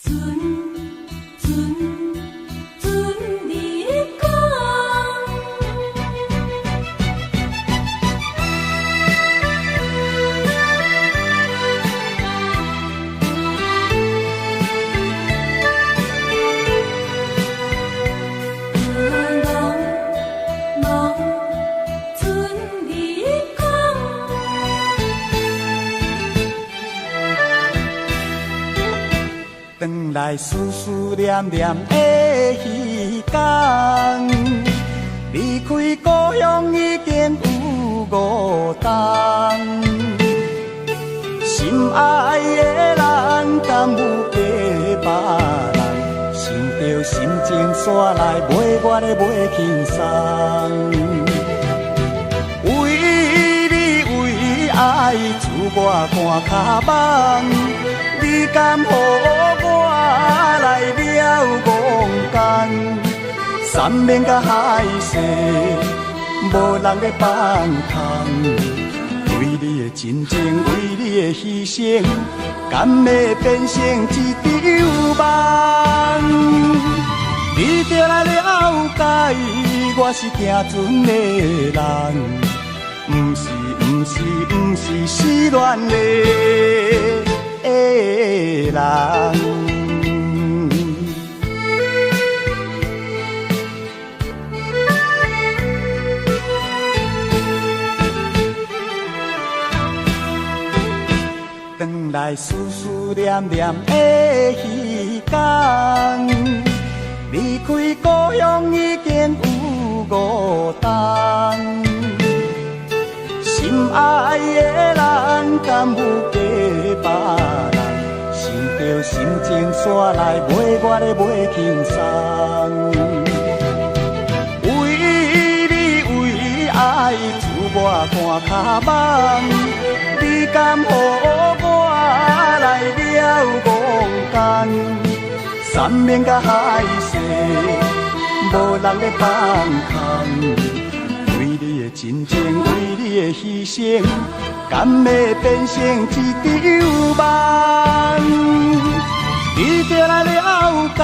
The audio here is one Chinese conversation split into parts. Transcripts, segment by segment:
转来思思念念的彼天，离开故乡已经有5冬。心爱的人，敢有假别人？想着心情煞来，袂我的袂轻松。为你为爱，自我看脚网。你敢予我来了戆工？山盟甲海誓，无人咧放空。为你的真情，为你的牺牲，敢会变成一场梦？你就来了解，我是行船的人，不是失恋的人。转来思思念念的彼天，离开故乡已经有5冬。心爱的人，敢有假别人？想着心情煞来，袂我咧袂轻松。为你为爱，自我看脚网。你敢予我来了戆工？山盟甲海誓，无人咧放空。为你的真情，为你的牺牲，敢会变成一场梦？你就来了解，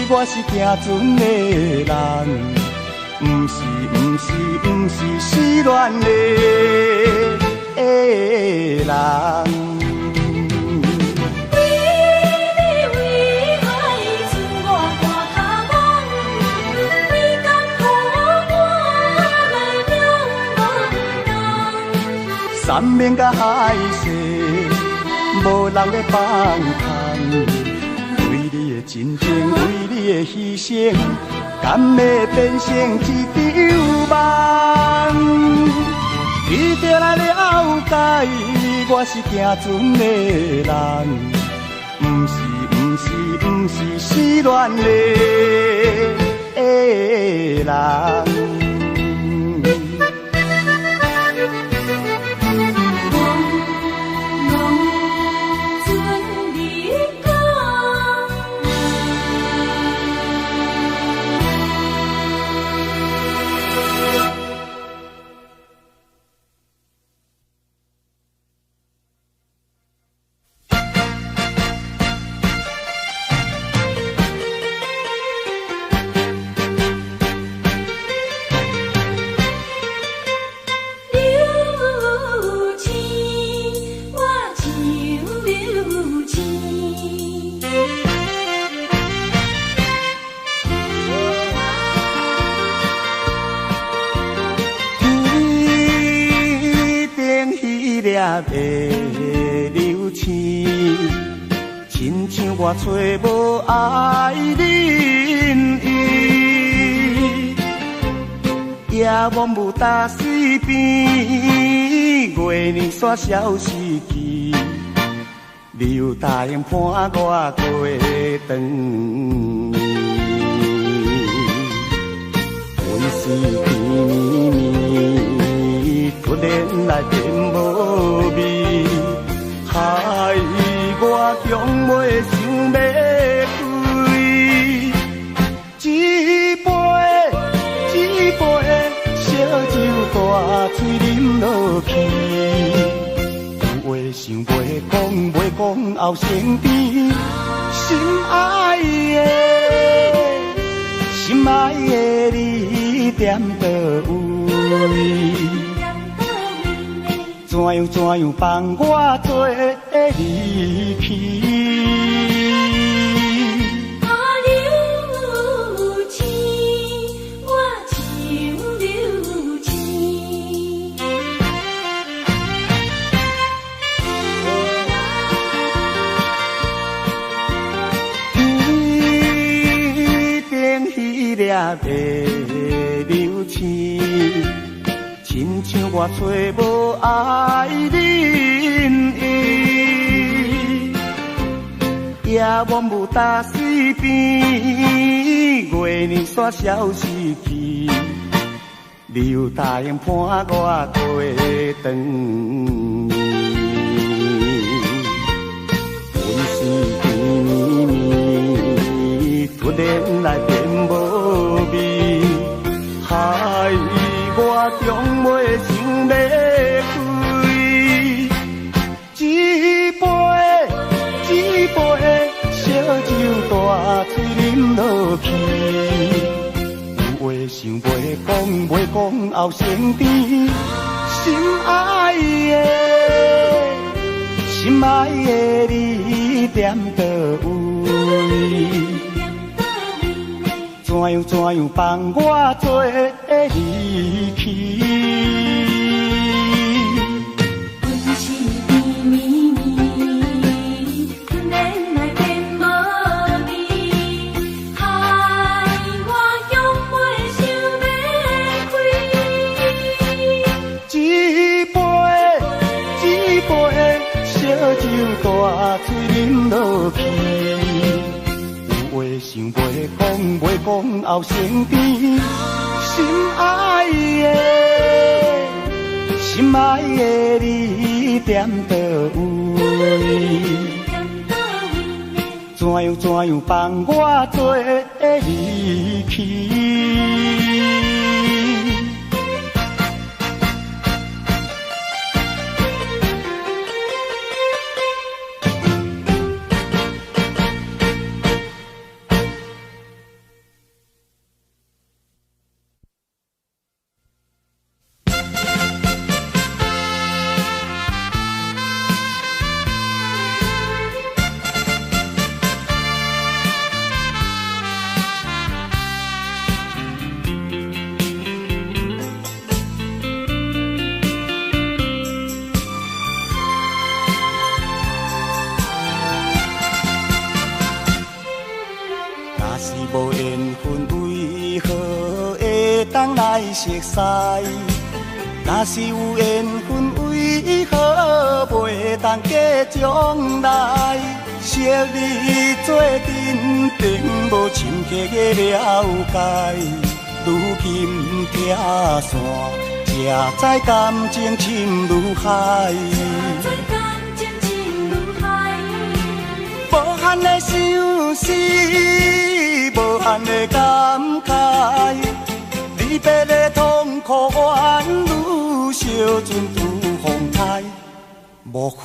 我是行船的人，不是失恋的人。山盟甲海誓，无人咧放空。为你的真情，为你的牺牲，敢会变成一场梦？你就来了解，我是行船的人，不是失恋的人。的流星，亲像我找无爱人伊，夜幕雾打水边，月年煞消失去，你有答应伴我过长暝，阮是甜蜜，突然来变无味，害我强袂想要开。一杯烧酒大醉饮落去，有话想袂讲。袂讲后生甜，心爱的，心爱的你踮倒位？怎样放我做离去？袂流星，亲像我找无爱人伊，夜晚无搭水边，月年煞消失去，你有答应伴我过长暝，阮是甜蜜，突然来变无味，害我终袂想要开。一杯烧酒大嘴啉落去，有话想袂讲后生甜，心爱的你踮倒位？怎样放我做离去？阮是甜蜜蜜，突然来变无味，害我永袂想要开。一杯烧酒大嘴啉落去。想袂讲后生甜，心爱的你踮倒位？怎样放我做离去？熟悉，若是有缘分，为何袂当假将来？昔日做阵，并无深刻的了解，如今听线，才知感情深如海。无限的相思，无限的感慨。离别的痛苦，怨女小船拄风台，莫非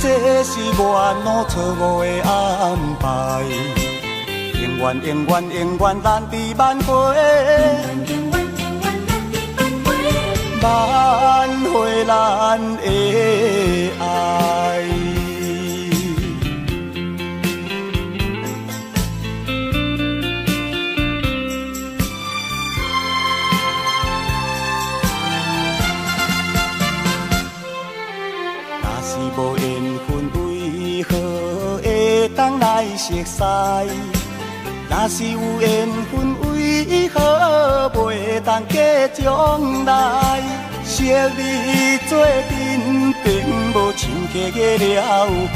这是我弄错误的安排？永远咱伫挽回，挽回咱的爱。无缘分，为何会当来熟悉？若是有缘分，为何袂当假将来？昔日做阵，并无深刻的了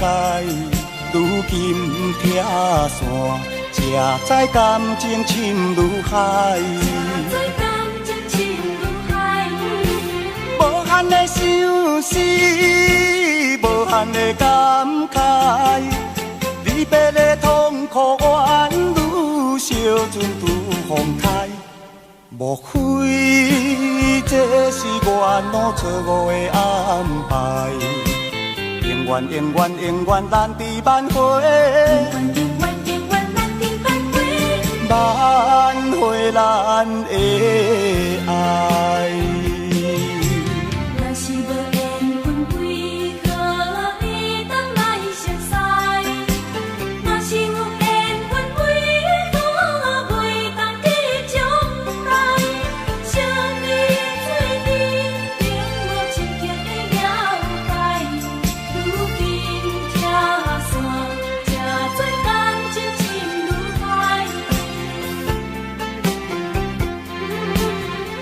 解，如今听线，才知感情深如海。无限的相思，无限的感慨，离别的痛苦，怨女小船拄风台。莫非这是我弄错误的安排？永永远永远永远咱伫挽回，挽回咱的爱。若是无缘分，为何会当来熟悉？若是有缘分，为何袂当记将来？相遇最美，并无深刻的了解。如今拆散，这多感情深如海。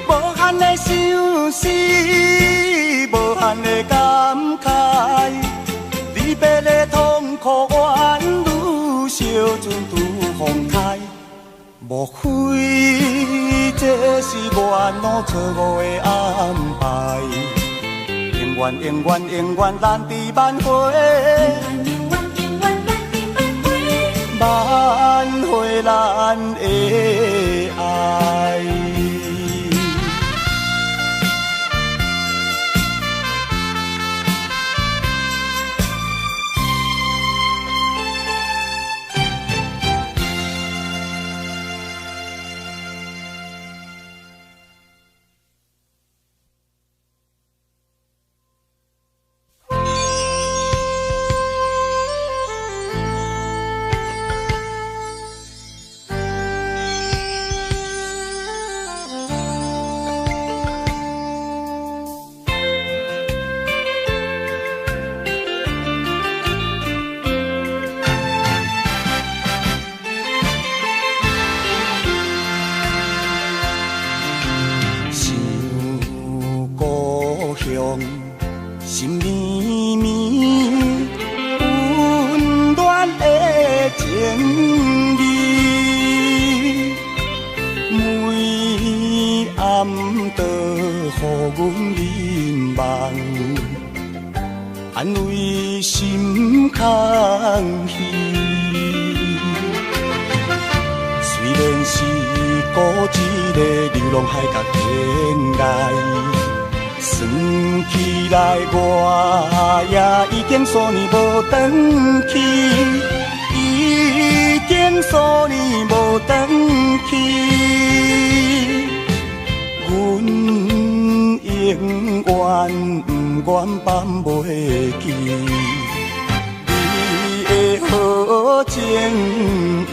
无限的相思，无限的感慨，离别的痛苦怨女，小船拄风台。莫非这是缘路错误的安排？永远永远永远咱伫挽回，挽回咱的爱。心绵绵，温暖的情意，每暗都予阮凝望，安慰心空虚。虽然是孤一个流浪海角天涯。算起来，我也已经数年无转去，已经数年无转去。阮永远不愿放袂记你的好情意。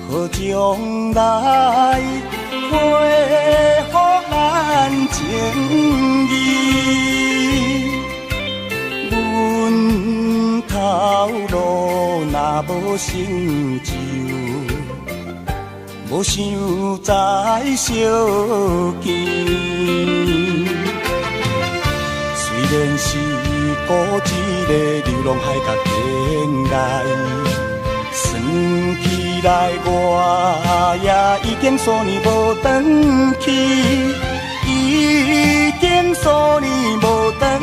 好将来回复咱情义，阮头路若无成就，无想再相见。虽然是孤一个流浪海角天涯。算起来，我也已经数年无转去，已经数年无转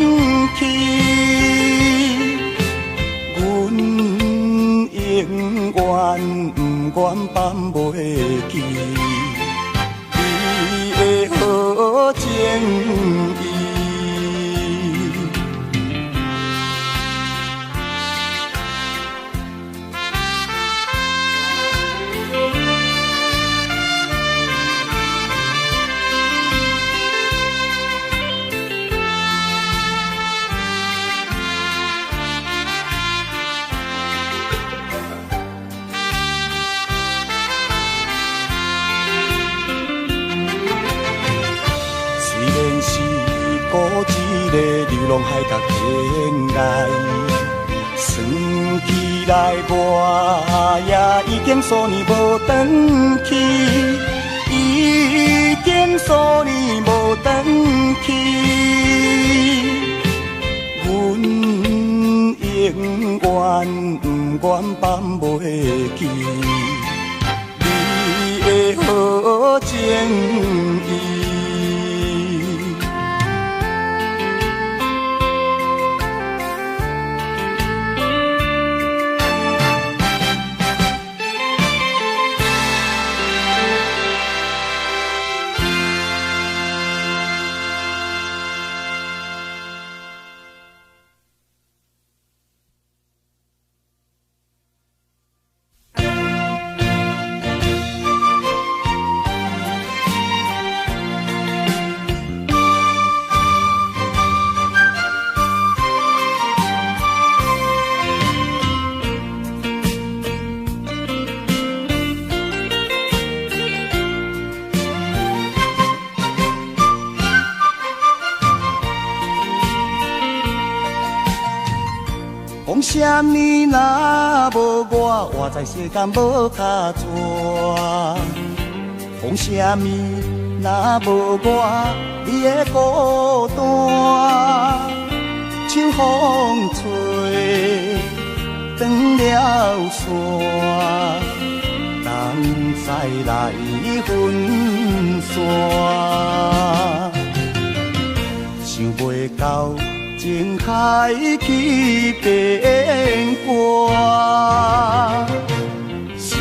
去。阮永远不愿放袂记你的好情意。孤一个流浪海角天涯，算起来我也已经数年无转去，已经数年无转去。阮永远不愿放袂记你好情意。讲啥物若无我，活在世间无卡纸。讲啥物若无我，你的孤单。秋风吹，断了线，冬再来分散。想袂到。情开起变卦，心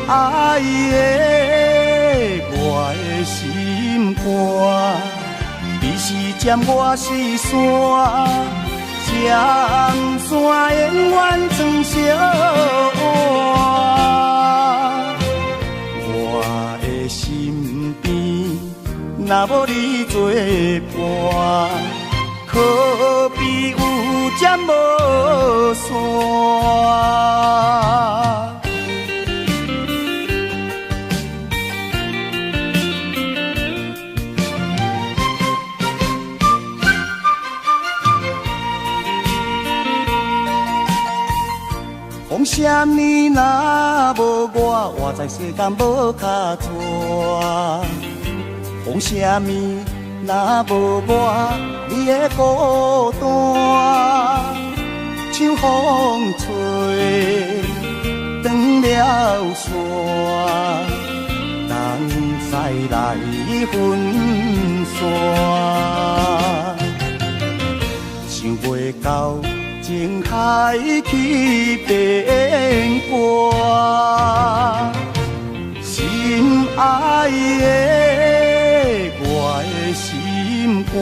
爱的我的心肝，你是尖我是山，尖山永远装小碗。我的身边若无你作伴。可比有针无线，讲啥物若无我，活在世间无卡纸。讲啥物若无我，你的孤单。秋风吹，断了线，冬再来分散。想袂到情开起变卦，心爱的我的心肝，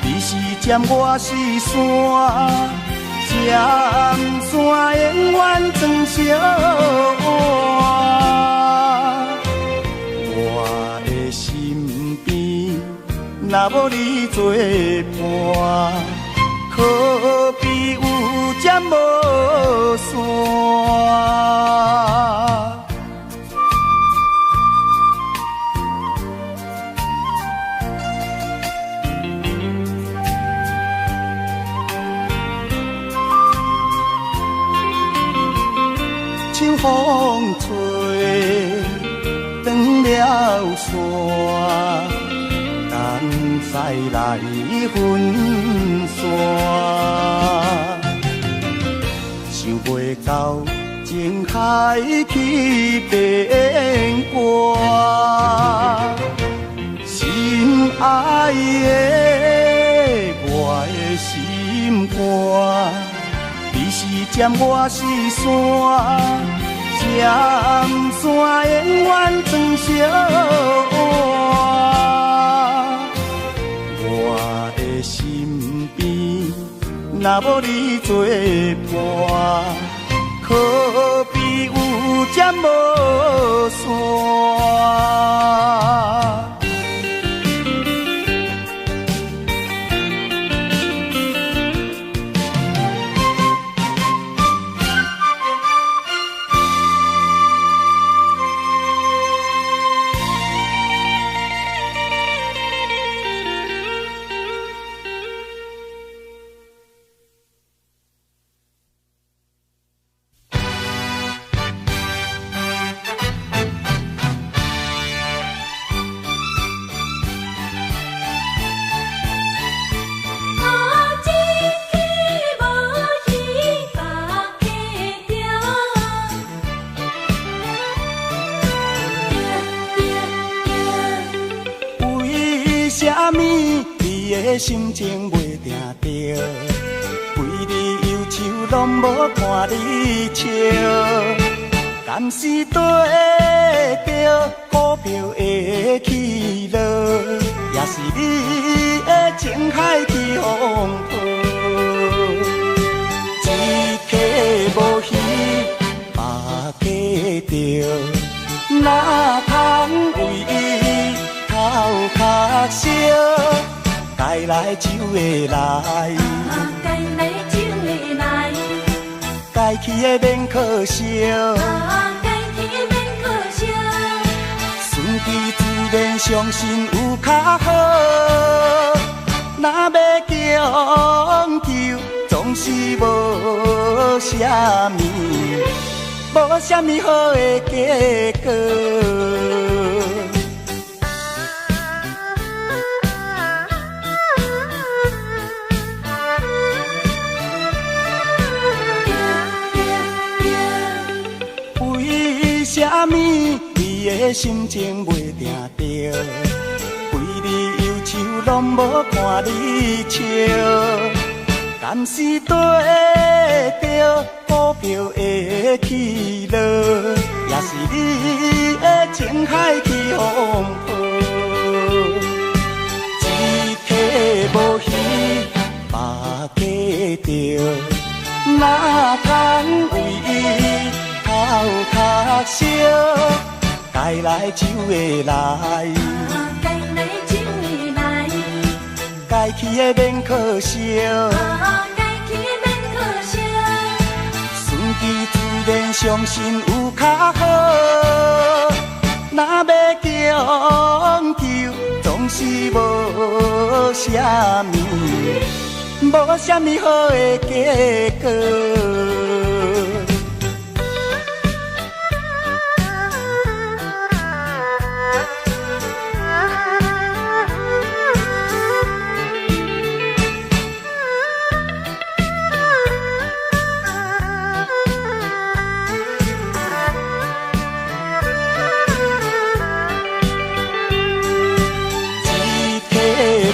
你是尖我是山，尖山永远装小碗。我的身边若无你作伴，可比有针无线。秋风吹，断了线，冬再来分散。想袂到情开起变卦，心爱的我的心肝，你是尖我是山，尖山永远装小碗。我的身边若无你作伴，可比有针无线。的心情袂定着，为你忧愁拢无看你笑。敢是对着股票的起落，也是你的情海去风波。一客无鱼，百客着，哪通为伊头壳烧？该来就会来，该来就会来，该去的免可惜。该去的免可惜。顺其自然，相信有较好。若要强求，总是无啥物，无啥物好的结果。为啥物你的心情袂定着？为你忧愁拢无看你笑。敢是对着股票的起落，也是你的情海去风波。一客无鱼，百客着，哪通为伊头壳烧？该来就会来，该来就会来，该去的免可惜。该去的免可惜。顺其自然，相信有较好。若要强求，总是无啥物，无啥物好的结果。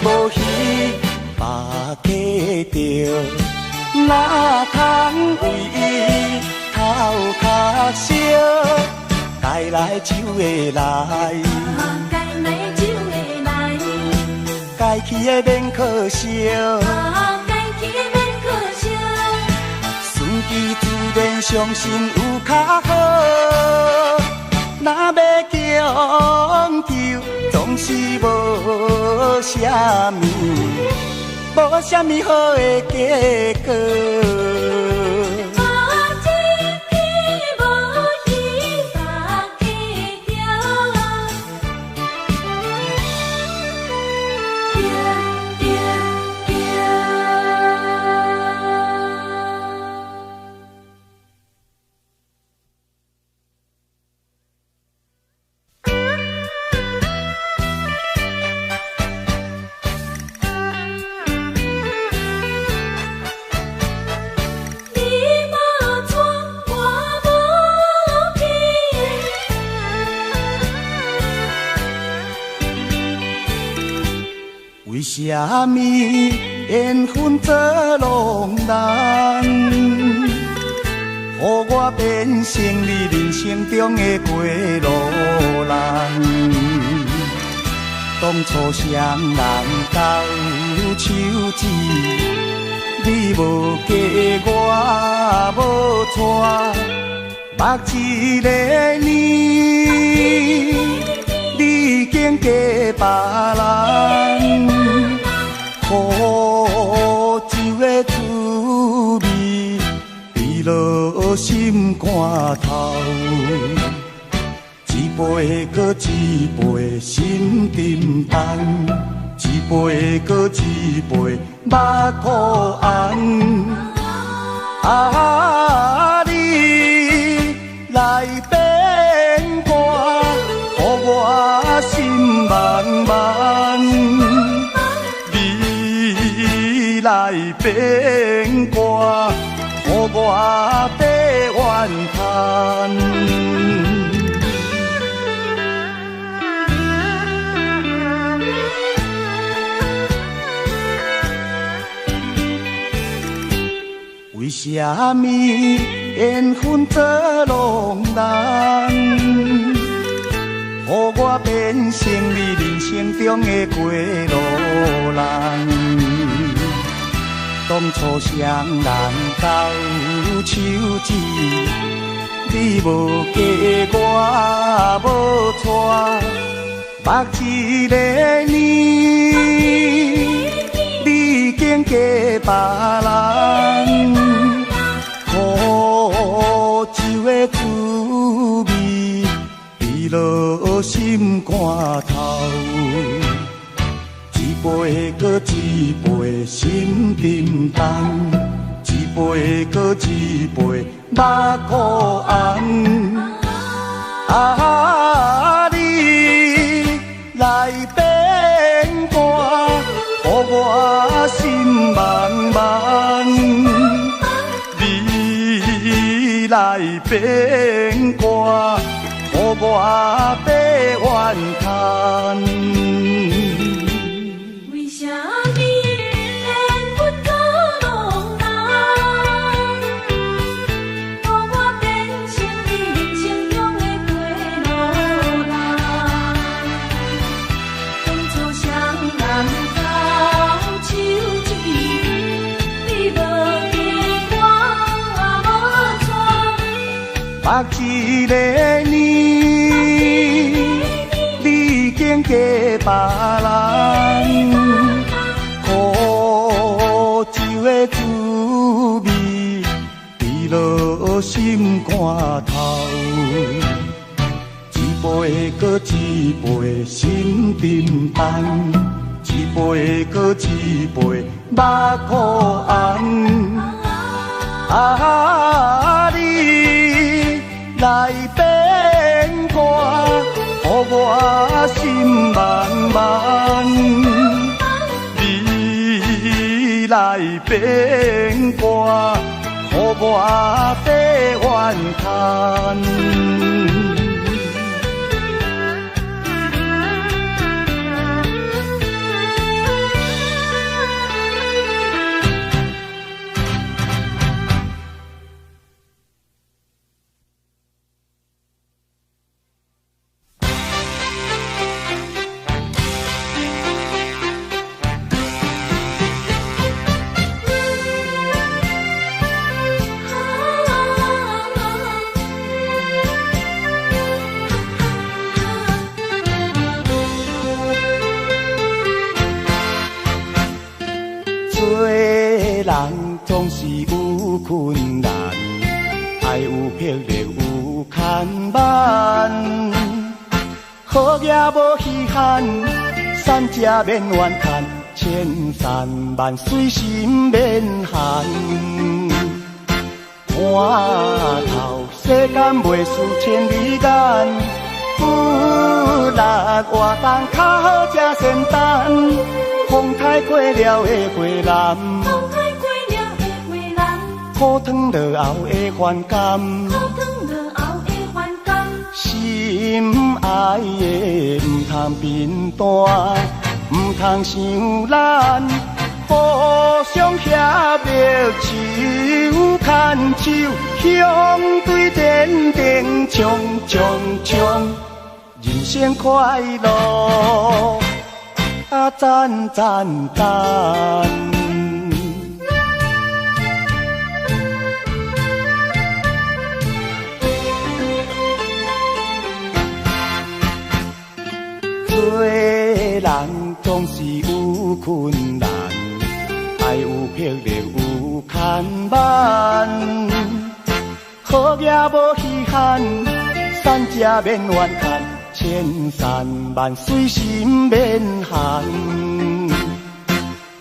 无鱼，百客着，哪通为伊头壳烧？该来就会来，该来就会来，该去的免可惜。该去的免可惜。顺其自然，相信有较好。若要强求，总是无啥物，无啥物好的结果。为啥物缘分做浪人，予我变成你人生中的过路人？当初双人斗手指，你无嫁我无娶，目一个年，你已经嫁别人。苦酒的滋味，滴落心肝头，一杯搁一杯心沉重，一杯搁一杯目眶红。啊，你来变卦，予我心茫茫。来变卦，予我白怨叹。啥物缘分做浪人，予我变成你人生中的过路人。当初双人斗手指，你无嫁我无娶，目一个年，你已经嫁别人，苦酒的滋味，味落心肝头。一杯搁一杯心沉重，一杯搁一杯目苦红。啊，你来变卦，予我心茫茫。你来变卦，予我白怨叹。目一个年，你已经嫁别人，苦酒的滋味，味落心肝头。一杯搁一杯心沉重，一杯搁一杯目苦红。啊，你来变卦，予我心茫茫。你来变卦，予我白怨叹。总是有困难，爱有魄力有牵绊，好也无稀罕，善者免怨叹，千山万水心免寒。看透世间袂输千里眼，有力活动较好才仙丹，风台过了的花篮。苦汤落后的反感，心爱的唔通变淡，唔通伤咱，互相协力手牵手，向对天顶冲冲冲，人生快乐啊赞赞赞。做人总是有困难，爱有魄力有牵绊，好也无稀罕，善者免怨叹，千山万水心免寒。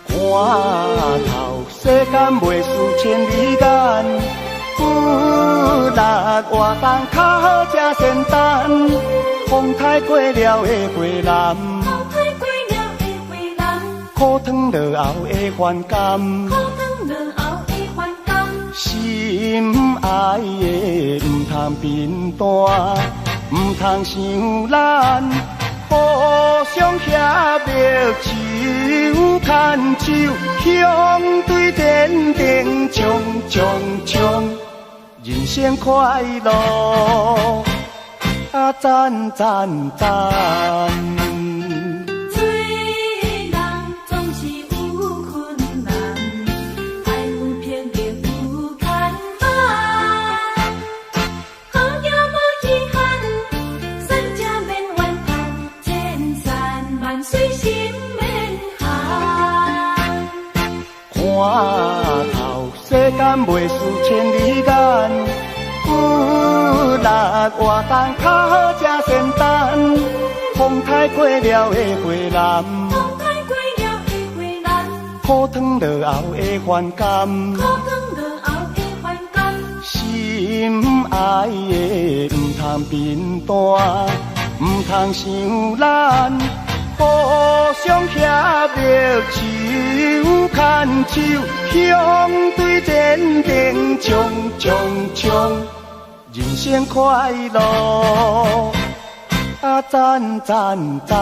看透世间袂输千里眼，有力活动较好才仙丹。风台过了的花篮，苦汤落后的反感，心爱的唔通变淡，唔通伤咱，互相协力手牵手，向对天顶冲冲冲，人生快乐啊赞赞赞。看透世间袂输千里眼，有力活动较好才仙丹。风台过了的花篮，苦汤落后的反感，心爱的唔通变单，唔通伤咱。互相协力手牵手，向对天顶冲冲冲，人生快乐啊赞赞赞。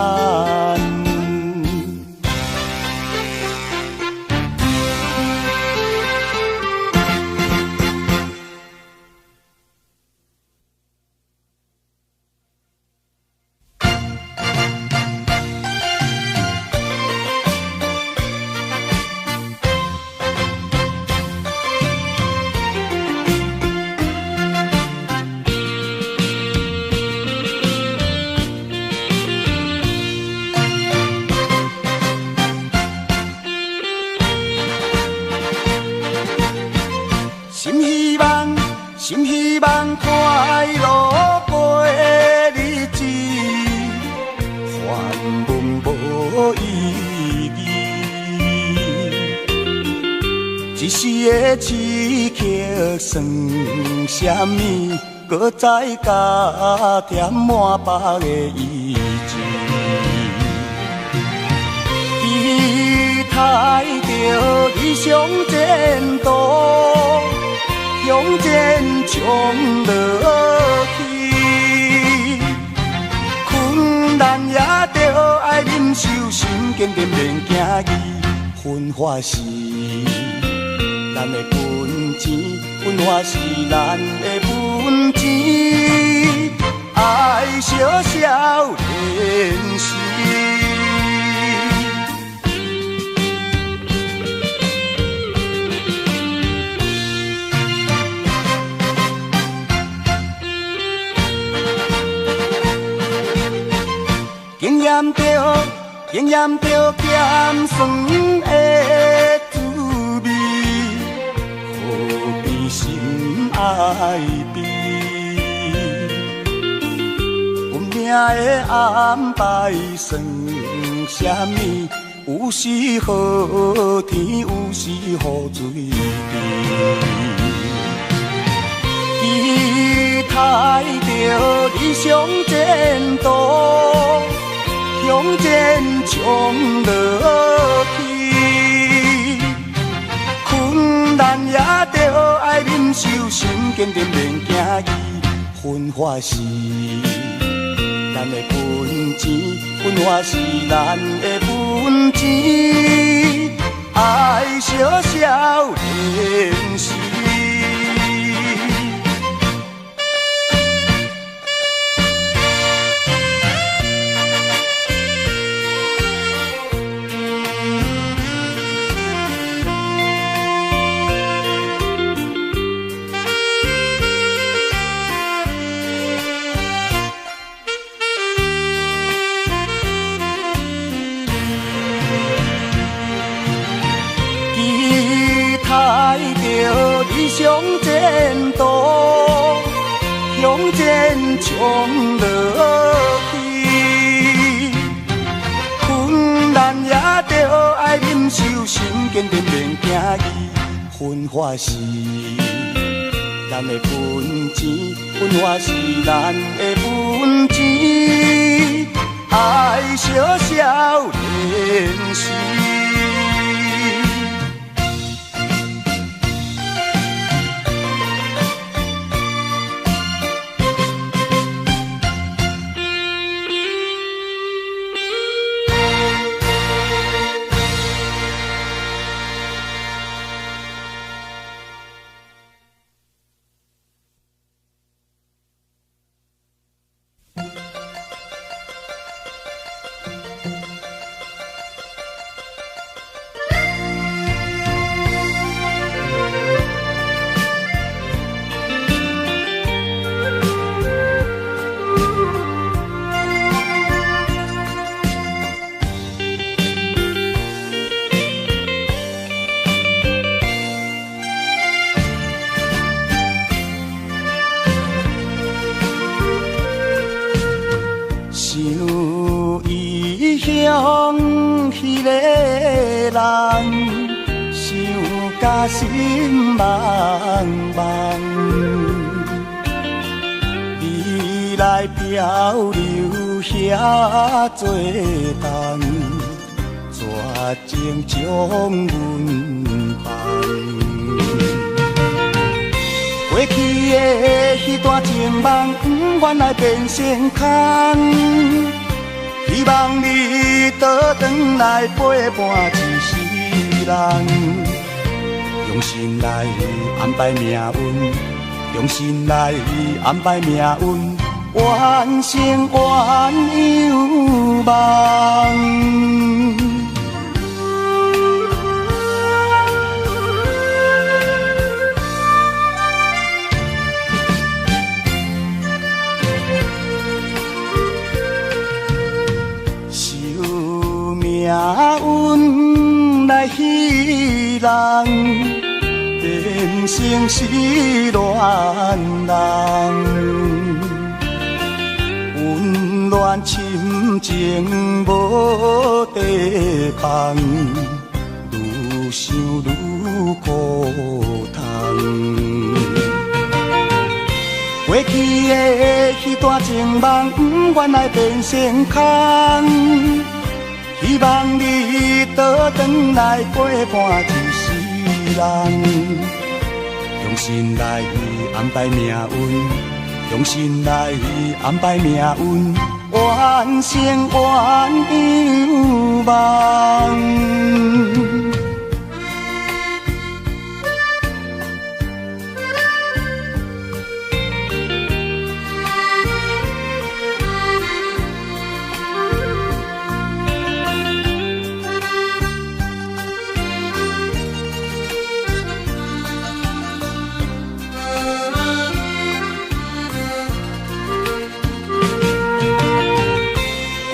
心希望快乐过日子，烦闷无意义。一时的刺激算什么？搁再加添满腹的意志。期待着理想前途。向前冲落去，困难也着爱忍受，心坚定免惊疑。分化是咱的本钱，分化是咱的本钱，爱小小练习。经验着咸酸的滋味，何必心爱悲？运命的安排算什么？有时好天，有时雨水滴。期待着理想前途。向前冲落去，困难也着爱忍受，心坚定免惊疑。分化是咱的本钱，分化是咱的本钱，爱小小练习。理想前途，向前冲落去，困难也着爱忍受，心坚定免惊疑。分化是咱的本钱，分化是咱的本钱，爱小小练习。个人，想甲心茫茫。你来漂流遐多冬，绝情将阮放。过去的迄段情梦，原来变成空。希望你倒转来陪伴一世人，用心来安排命运，用心来安排命运，完成原有梦。命运来戏人，变成失恋人，温暖深情无地放，愈想愈苦痛。过去的迄段情梦，原来变成空。希望你倒转来陪伴一世人，用心来安排命运，用心来安排命运，完成原有梦。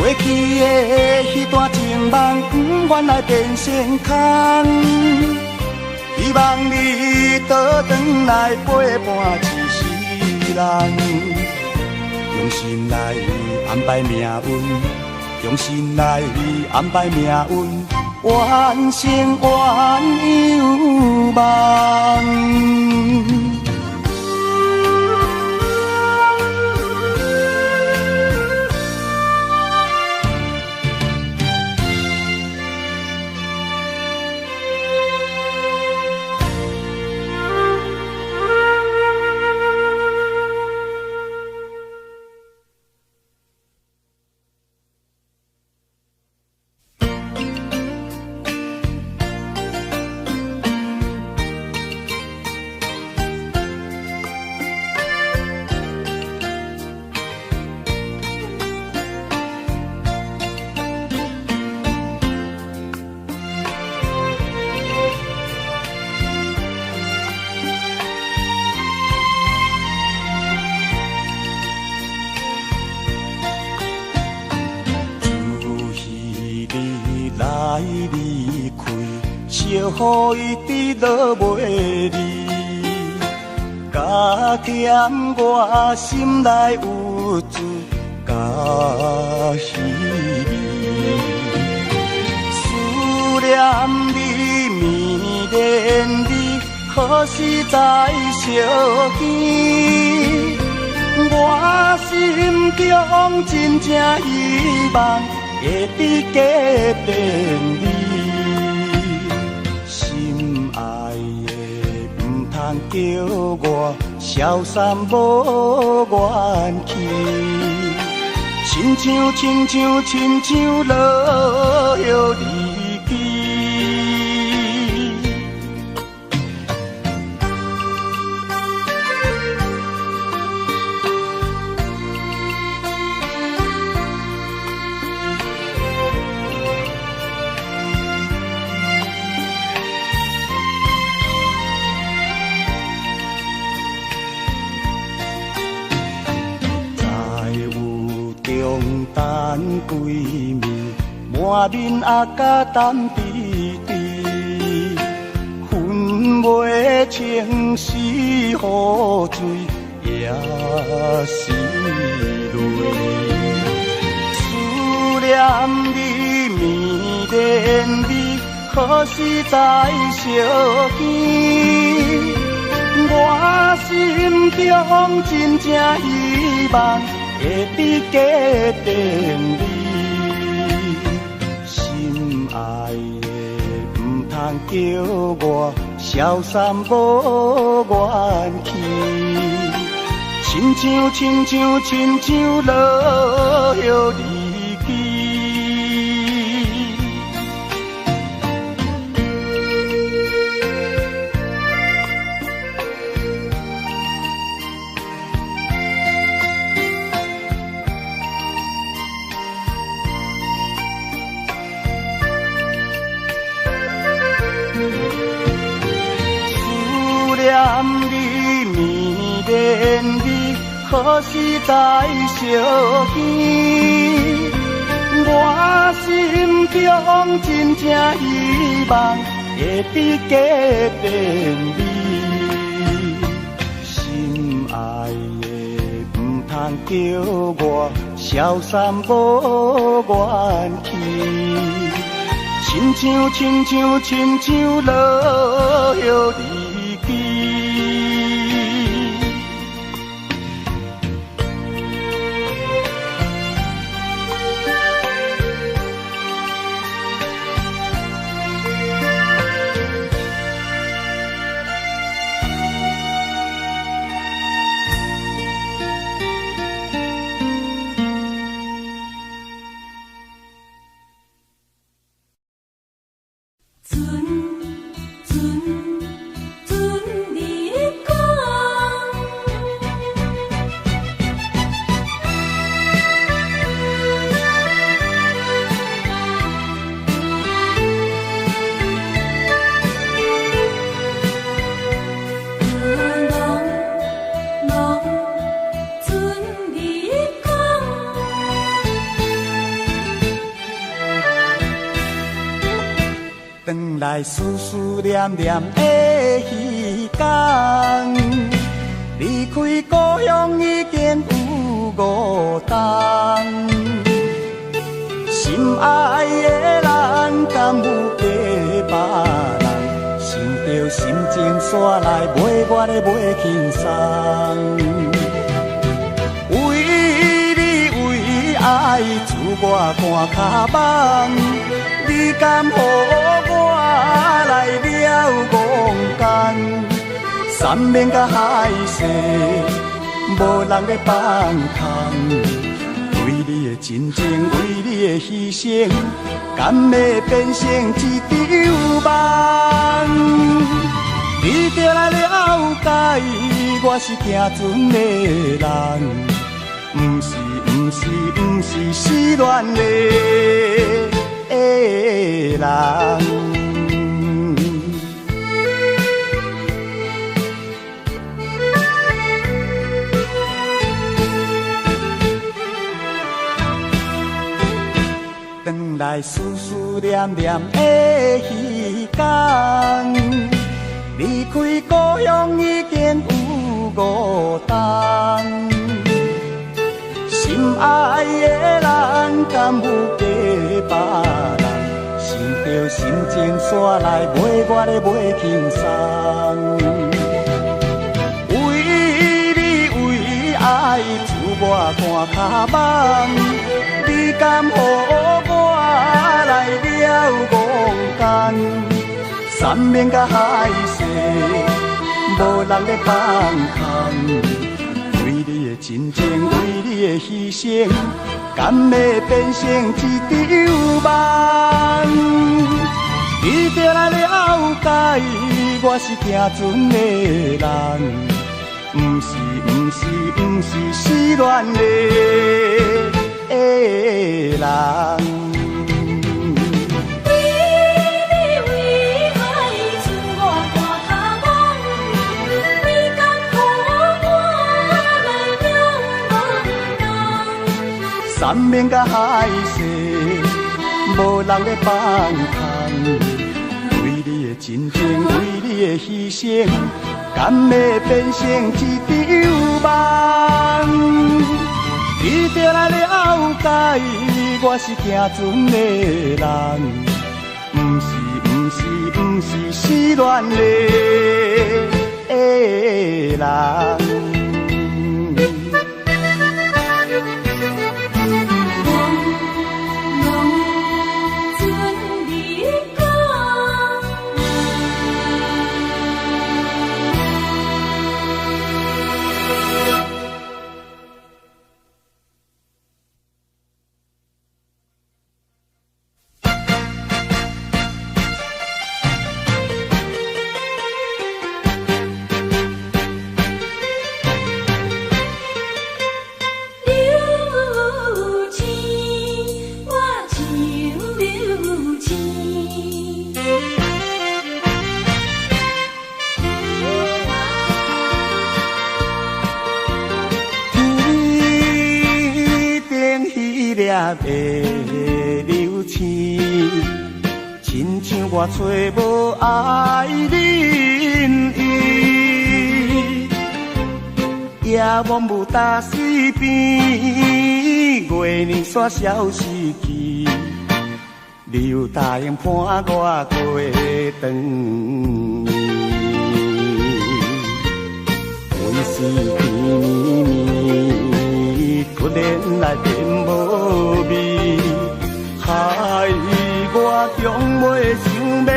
过去的迄段情梦，原来变成空。希望你倒转来陪伴一世人，用心来安排命运，用心来安排命运，完成原有梦。离开，惜予伊直落袂离，加添我心内有滋甲稀微。思念你，迷恋你，何时才相见？我心中真正希望。会比加变你，心爱的唔通叫我消散无元气，亲像落叶离去。等归暝，满面阿甲淡滴滴，分袂清是雨水也是泪。思念你，迷恋何时才相见？我心中真正希望会比加定你，心爱的唔通叫我消散无怨气，亲像落叶离去。你迷恋你，何时才相见？我心中真正希望会比加定你，心爱的唔通叫我消散无怨气，亲像落叶离去。转来思思念念的彼天，离开故乡已经有5冬。心爱的人，敢有假别人？想着心情煞来买我的买轻松。为你为爱，自我赶脚网。你敢予我来了戆工？三面甲海誓，无人要放空。为你的真情，为你的牺牲，敢要变成一场梦？你就来了解，我是行船的人，不是失恋的人。转来思思念念的彼天，离开故乡已经有5冬。心爱的人，敢有假别人？想着心情煞来买我的买轻松。为你为爱，自我赶脚网。你敢予我来了戆工？三面甲海誓，无人要放空。为你的真情，为你的牺牲，敢要变成一场梦？你就来了解，我是行船的人，不是失恋的人。三面甲海誓，无人要放空。为你的真情，为你的牺牲，敢要变成一场梦？你就来了解，我是行船的人，不不是失恋的人。的流星，亲像我找无爱人伊，夜幕雾打水边，月亮煞消失去，你有答应伴我过长暝，温馨甜蜜蜜，突然来变无味，害我终袂想要开。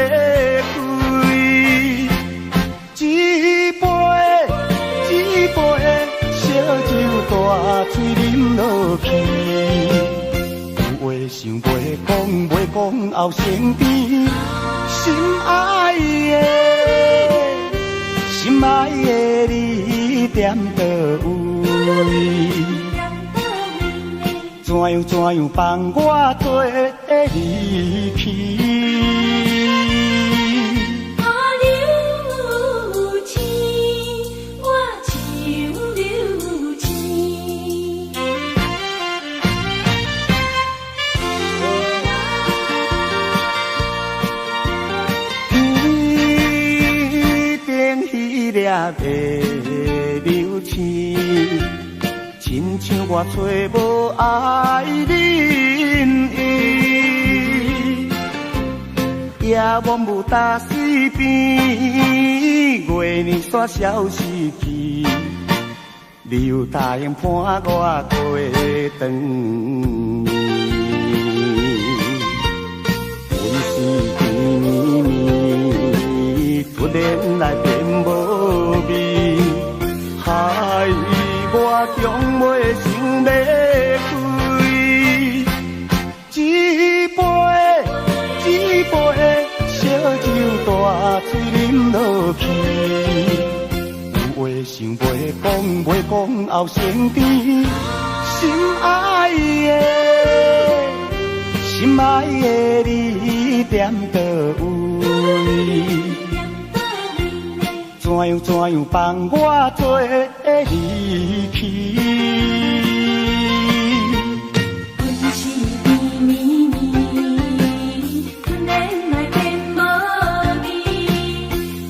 一杯烧酒大水啉落去，有话想袂讲后生甜，心爱的你踮倒位？怎样放我做离去？啊，流星，我像流星。天顶迄粒的流星，亲像我找无爱人伊，夜幕雾打水边，月亮煞消失去，你有答应伴我过长暝，温馨甜蜜蜜，突然来变无味，害我终袂想要开。一杯烧酒大水啉落去，有话想袂讲后生甜，心爱的你踮倒位？怎样放我做离去？温馨甜蜜蜜，突然来变无味，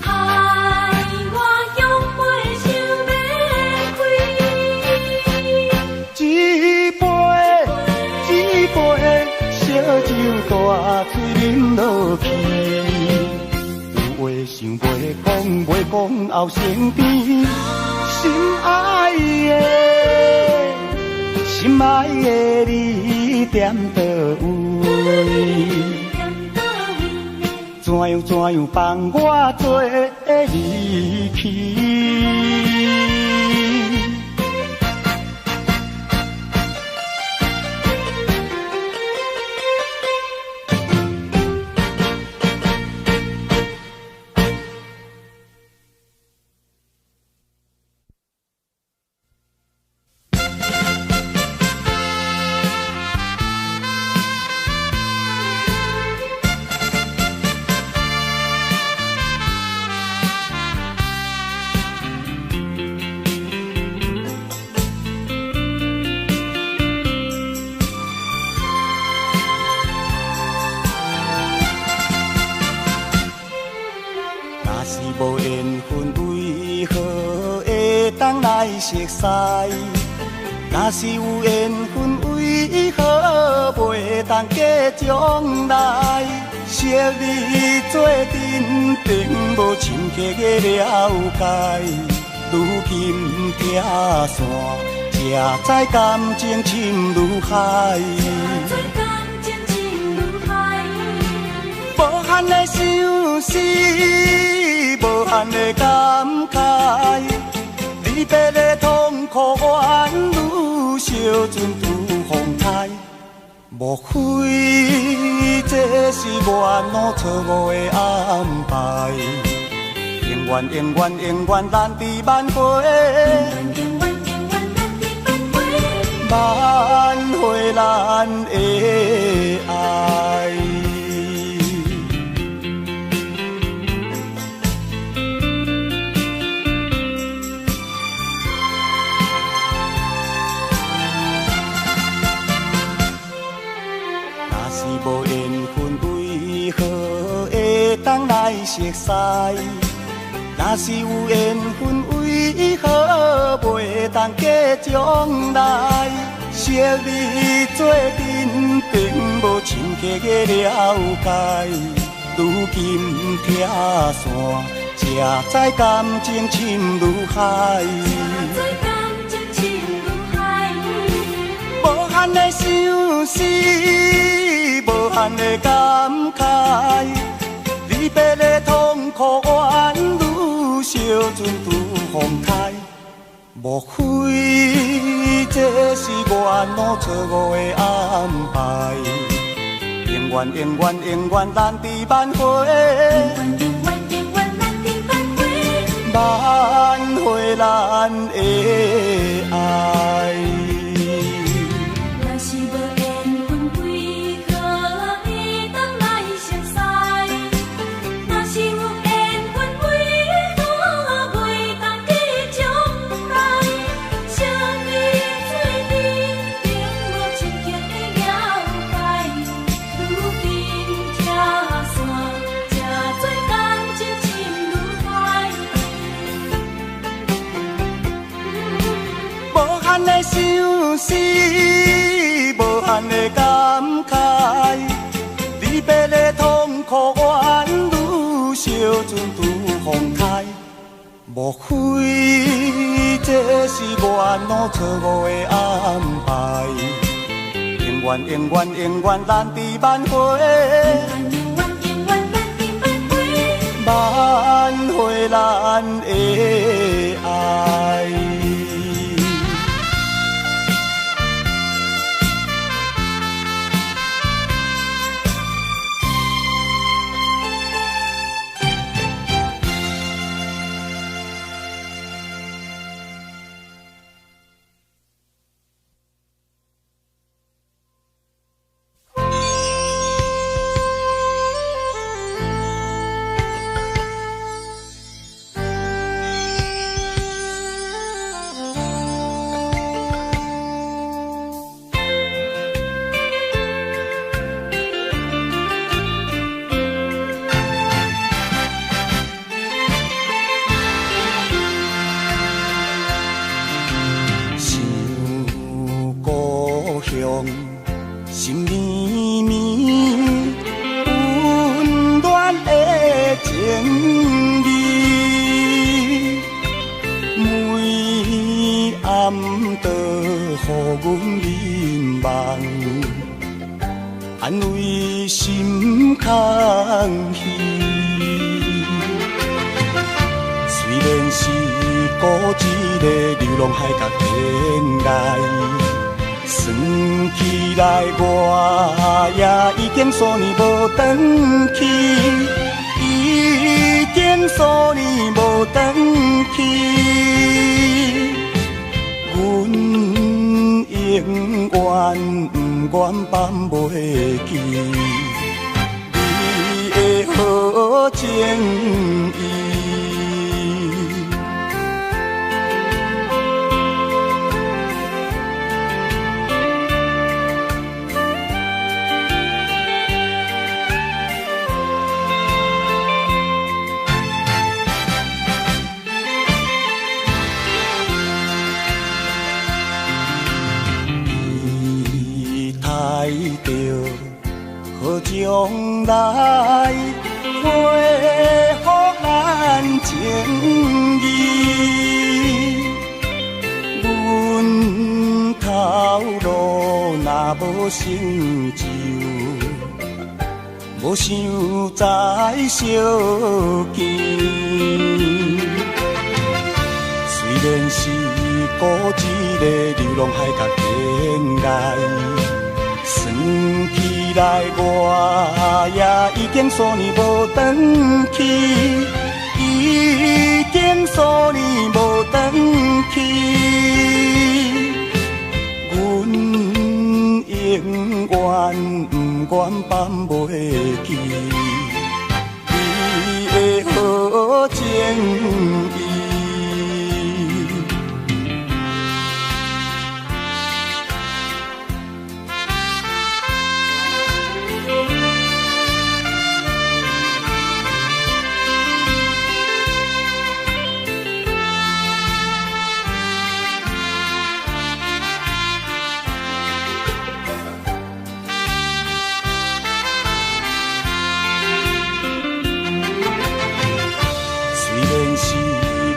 害我终袂想要开。一杯烧酒大水啉落去，话想袂讲后生甜，心爱的你踮倒位？怎样放我做离去？无缘分为何会当来熟悉？若是有缘分为何袂当过将来？是惜你做阵，并无深刻的了解。如今听线，才知感情深如海。无限的相思，无限的感慨。离别的痛苦，怨女小船拄风台。莫非这是缘路错误的安排？永远永远永远难离挽回，挽回咱的爱。无缘分为何会当来熟悉？若是有缘分为何袂当结将来？惜你做阵，并无深刻的了解。如今听线，才知感情深如海。无限的相思，无限的感慨。离别的痛苦，怨女小船拄风台。莫非这是缘路错误的安排？永远永远永远难离挽回，挽回咱的爱。相思，无限的感慨。离别的痛苦，怨女小船拄风台。莫非这是缘路错误的安排？永远永远永远难离挽回，挽回咱的爱。心绵绵，温暖的情意，每暗都予阮凝望，安慰心空虚。虽然是孤一个流浪海角天涯。算起来，我也已经数年无回去，已经数年无回去。阮永远不愿放袂记你的好情意。好将来回复咱情义。阮头路若无成就，无想再相见。虽然是孤一个流浪海角天涯，算起来我也已经数年无转去，已经数年无转去。阮永远不愿放袂记你的好情意。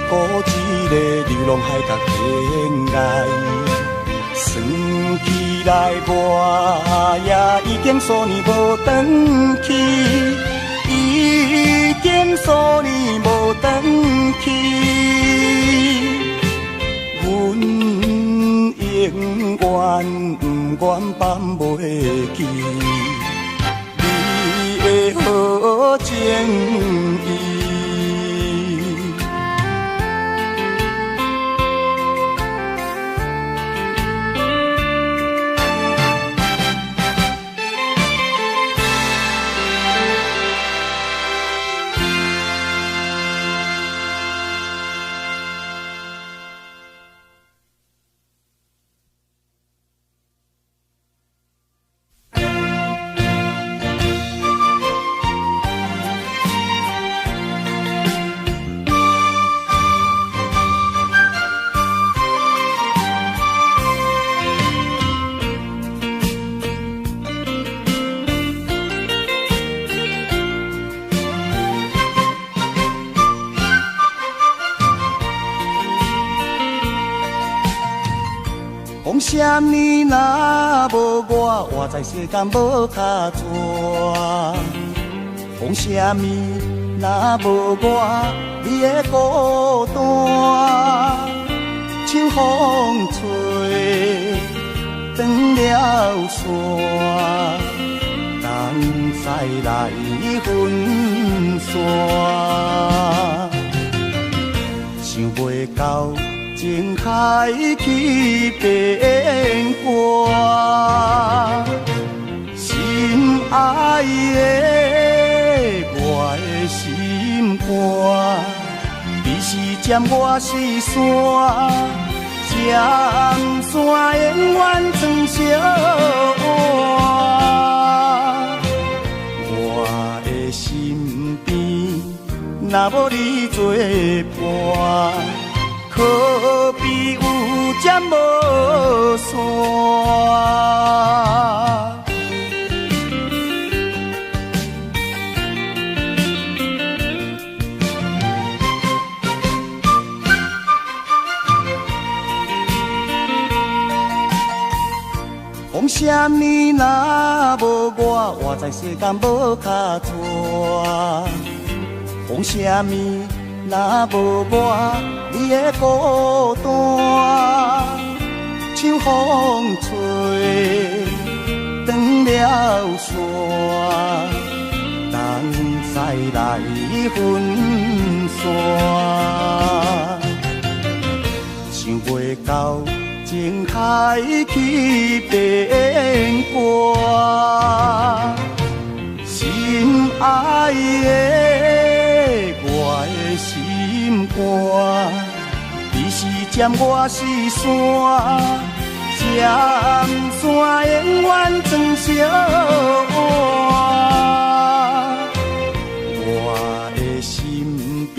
孤一个流浪海角天涯，算起来我也已经数年无转去，已经数年无转去。阮永远不愿放袂记你的好情意。讲啥物若无我，活在世间无脚纸。讲啥物若无我，你的孤单。秋风吹断了线，东西来分散，想袂到。情开去变卦，心爱的我的心肝，你是尖我是山，尖山永远装小碗。我的身边若无你作伴，可比有针无线。讲啥物若无我，活在世间无脚纸。讲啥物若无我，你的孤单。秋风吹断了线，东西来分散，想袂到情开去变卦，心爱的我的心肝，你是尖我是山，尖山永远装小碗。我的身边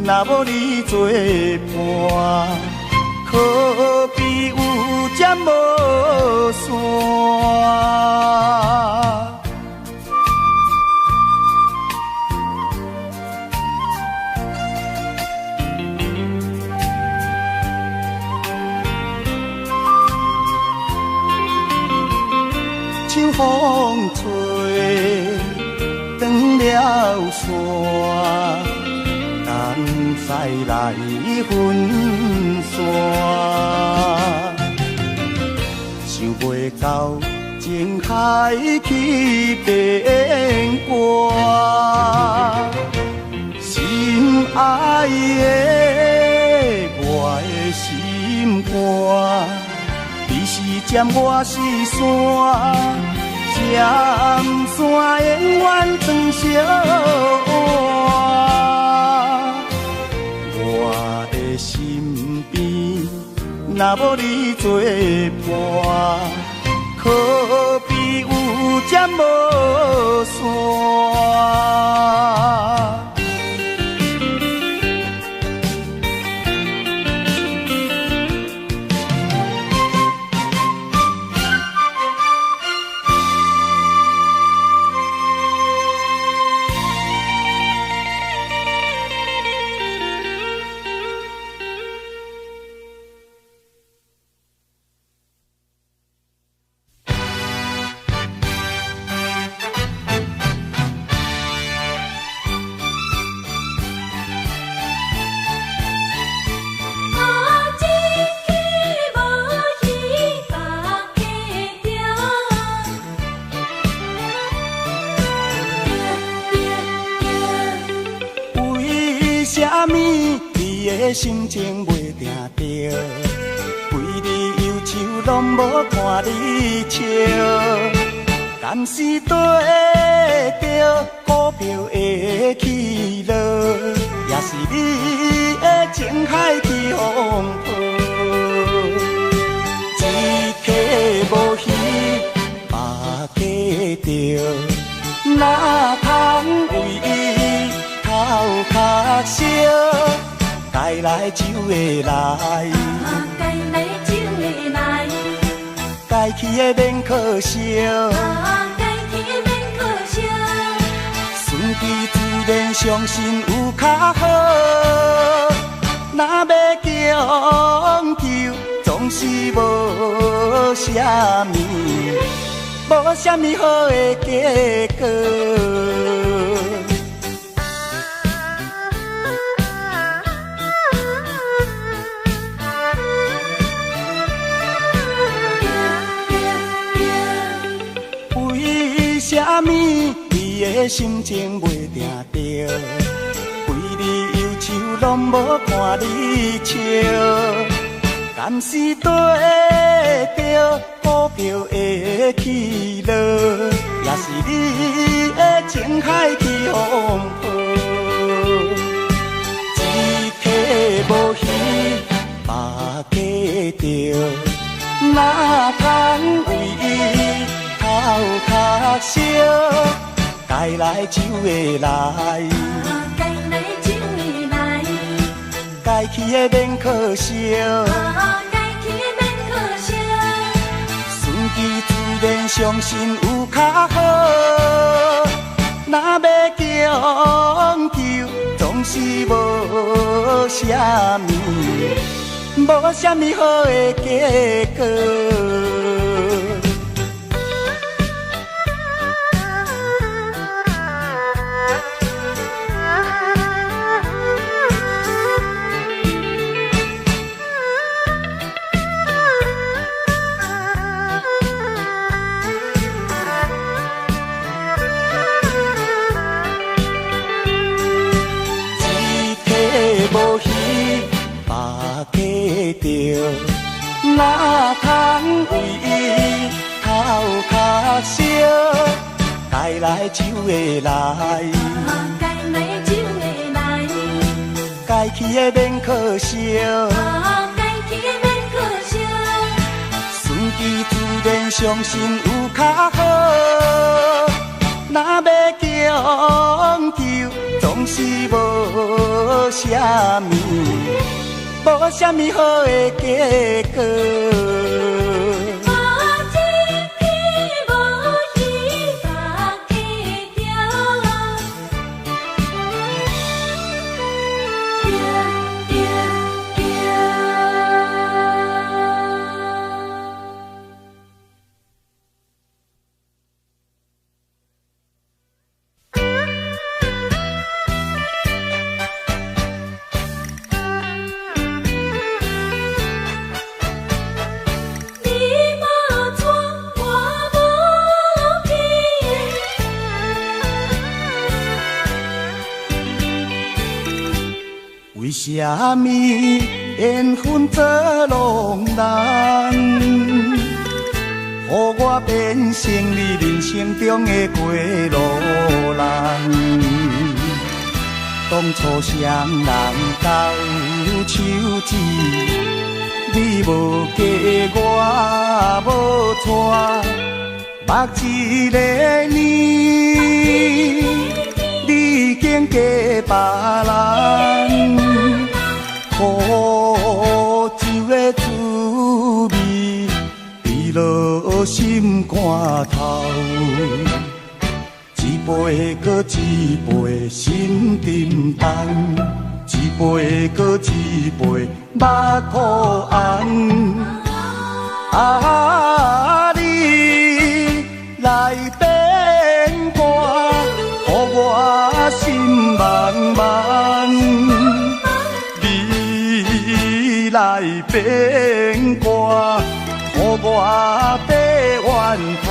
若无你作伴，可比有针无线。像风吹断了线，东西来分散，想袂到情海去变卦，心爱的我的心肝，你是尖，我是山，尖山永远装小碗，我的身边若无你作伴，可比有尖无山。心情袂定着，为你忧愁拢无看你笑，敢是对着股票的起落，也是你的情海去风波，一客无鱼把价着，哪通为伊头壳烧？该来就会来，该来就会来，该去的免可惜，该去的免可惜。顺其自然，相信有较好。若要强求，总是无啥物，无啥物好的结果。啥物你的心情袂定着，为你忧愁拢无看你笑，敢是对着股票的起落，也是你的情海去风波，一客无鱼把价着，哪通为伊头壳烧？该来就会来，该来就会来，该去的免可惜，该去的免可惜。顺其自然，相信有较好。若要强求，总是无啥物，无啥物好的结果。无鱼把价着，哪通为伊头壳烧？该来就会来，该来就会来，该去的免可惜，该去的免可惜。顺其自然，相信有较好。若要强求，总是无啥物，无啥物好的结果。什么缘分做浪人，予我变成你人生中的过路人？当初双人交手指，你无嫁我无娶，目一个年，你竟嫁别人，苦酒的滋味，滴落心肝头。一杯搁一杯心沉重，一杯搁一杯目苦红。啊，你来变卦，予我心茫茫。你来变卦，予我白怨叹。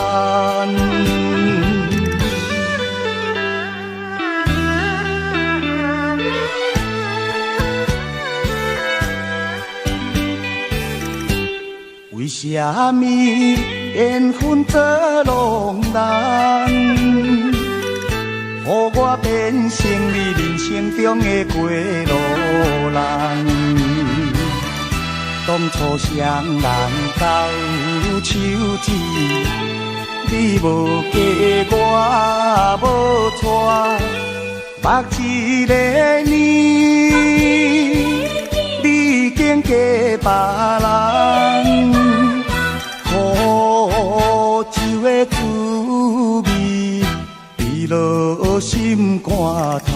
为什么缘分做浪人，予我变成你人生中的过路人？当初双人交手指，你无嫁我无娶，目一个年，你竟嫁别人。苦酒的滋味，滴落心肝头。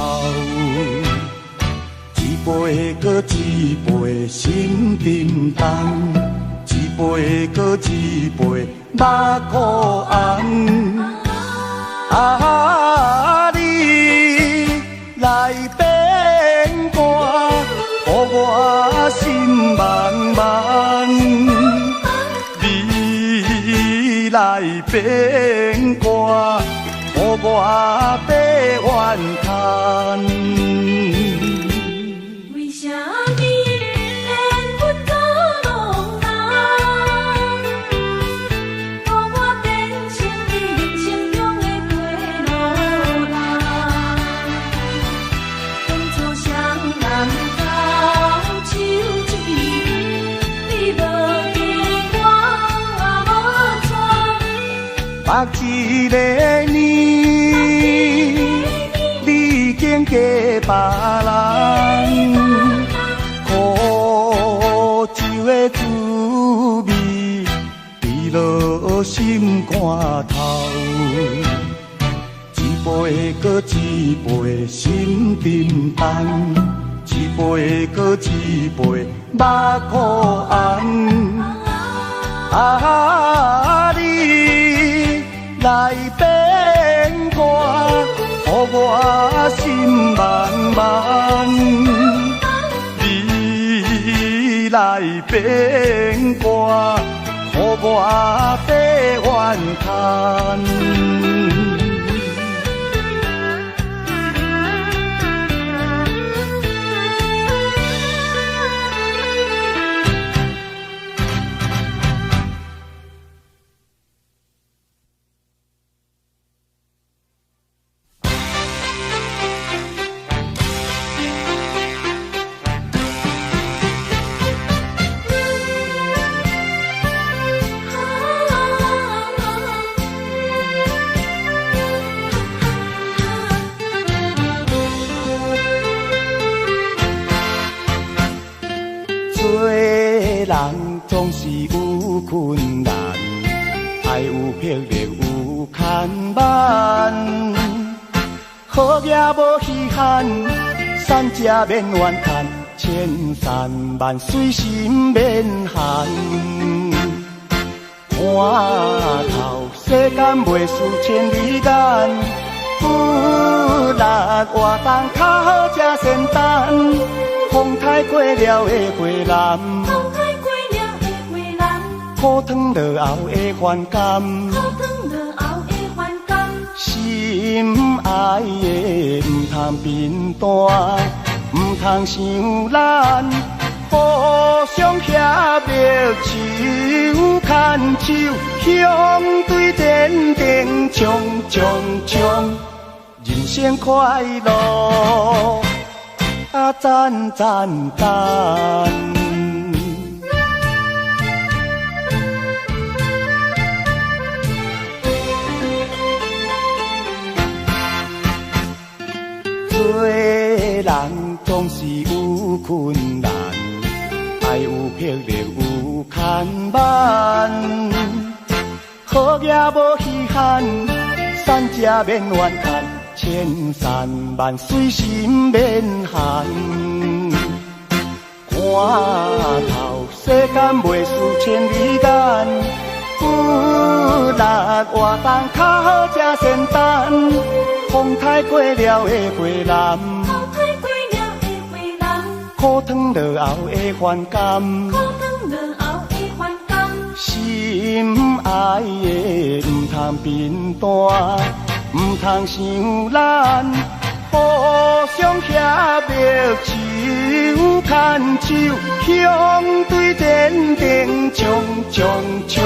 一杯搁一杯心沉重，一杯搁一杯目苦红。啊，你来变卦，予我心茫茫。你来变卦，予我白怨叹。为什么缘分做浪人，予我变成你人生中的过路人？当初双人交手指，你无嫁我无娶。目一个年，你竟嫁别人，苦酒的滋味，滴落心肝头。一杯搁一杯心沉重，一杯搁一杯目苦红。啊，你来变卦，予我心茫茫。你来变卦，予我白怨叹。做人总是有困难，爱有魄力有牵绊。好嘢无稀罕，善者免怨叹，千山万水心免寒。看透世间袂输千里眼，不力活动较好才仙丹。风台过了的过南，风台过了的过南，苦汤落后的反感，苦汤落后的反感。心爱的唔通变单，唔通伤咱，互相协力手牵手，向对前程冲冲冲，人生快乐啊赞赞赞。做人总是有困难，爱有魄力有牵绊，好也无稀罕，善者免怨叹，千山万水心免寒。看透世间袂输千里眼，有力活动较好才仙丹。风台过了会过南，苦汤落后会还甘，心爱的唔通变淡，唔通伤咱，互相协力手牵手，向对前程冲冲冲，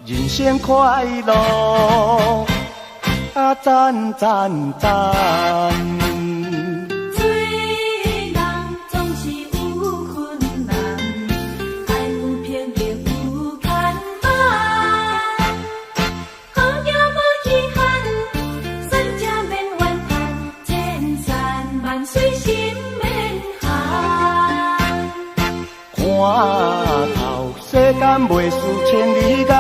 人生快乐啊赞赞赞。做人总是有困难，爱有魄力有牵绊，好也无遗憾，善者免怨叹，千山万水心免寒。看透世间袂输千里眼，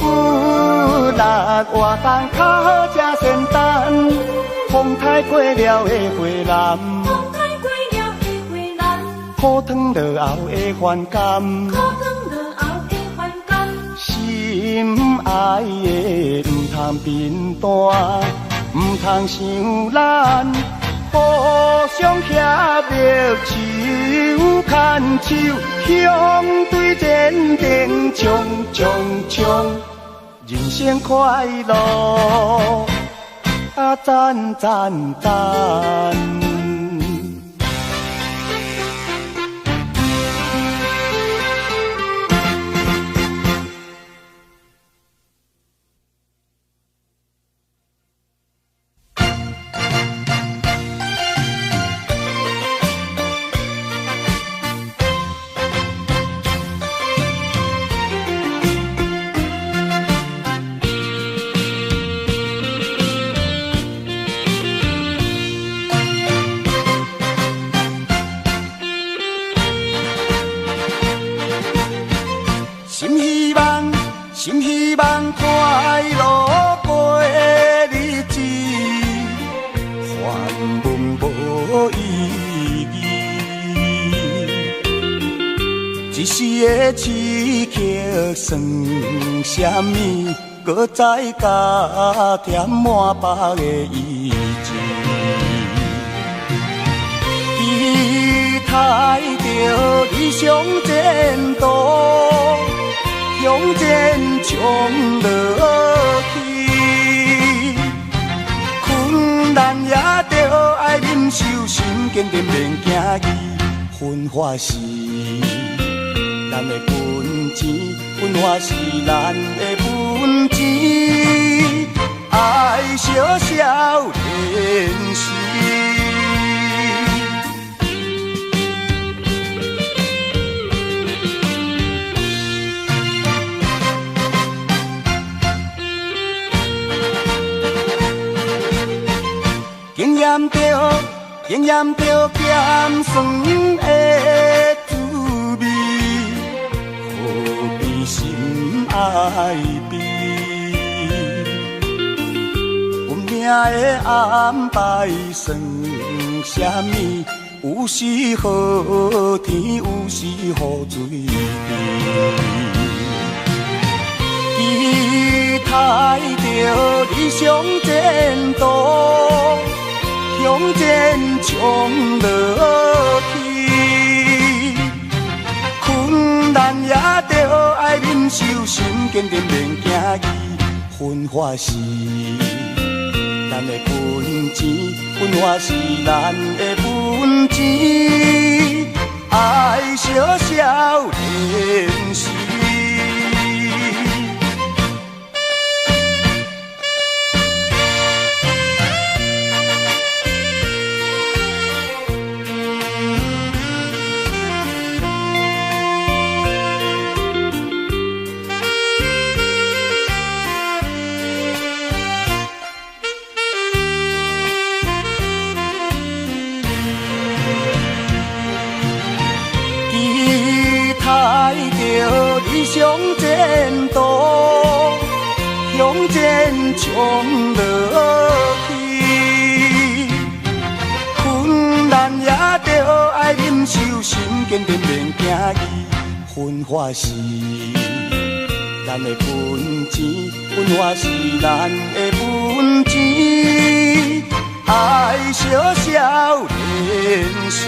有力活动较好才仙丹。风台过了会过南，苦汤落后会还甘，心爱的唔通变淡，唔通伤咱，互相协力手牵手，向对前程冲冲冲，人生快乐啊赞赞赞。心希望快乐过日子，烦闷无意义。一时的刺激算什么？搁再加添满腹的意志。期待着理想前途。向前冲落去，困难也着爱忍受，心坚定免惊伊。分化是咱的本钱，分化是咱的本钱，爱小小练习。经验着咸酸的滋味，何必心爱悲？运命的安排算什么？有时好天，有时雨水滴。期待着理想前途。向前冲落去，困难也着爱忍受，心坚定免惊伊。分化是咱咱的本钱，文化是咱的本钱，爱小少年时。理想前途，向前冲落去，困难也着爱忍受，心坚定免惊伊。分化是咱的本钱，文化是咱的本钱，爱小少年时。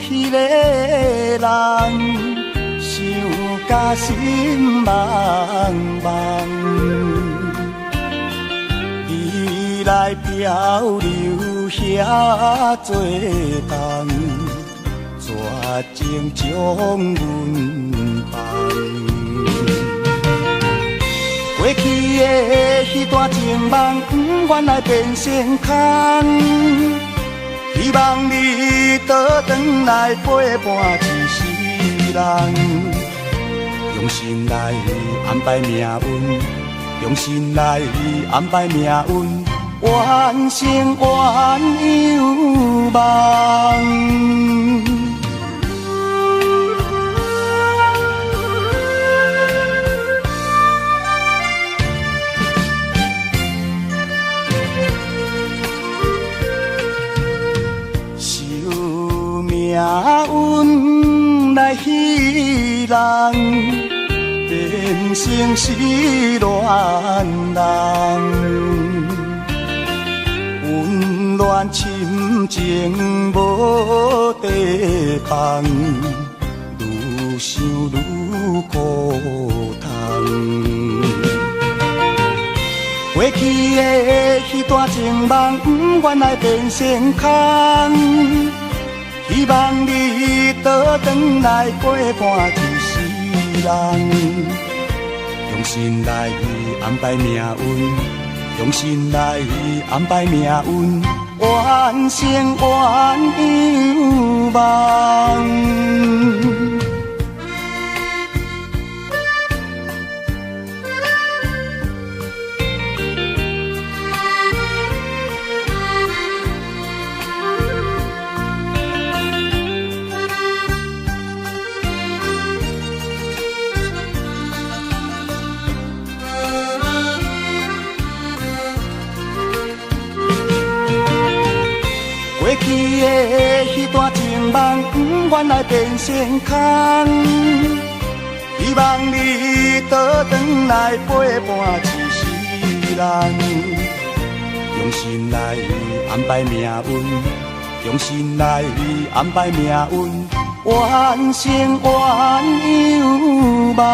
迄个人想甲心茫茫，伊来漂流遐多冬，绝情将阮放。过去的迄段情梦，不愿来变成空。希望你倒转来陪伴一世人，用心来安排命运，用心来安排命运，完成原有梦。命运来戏人，变成失恋人，温暖深情无地空，愈想愈苦痛。过去的迄段情梦，不愿来变成空。希望你倒转来陪伴一世人，用心来安排命运，用心来安排命运，完成原有梦。过去的迄段情梦，不愿来变成空。希望你倒转来陪伴一世人，用心来安排命运，用心来安排命运，完成原有梦。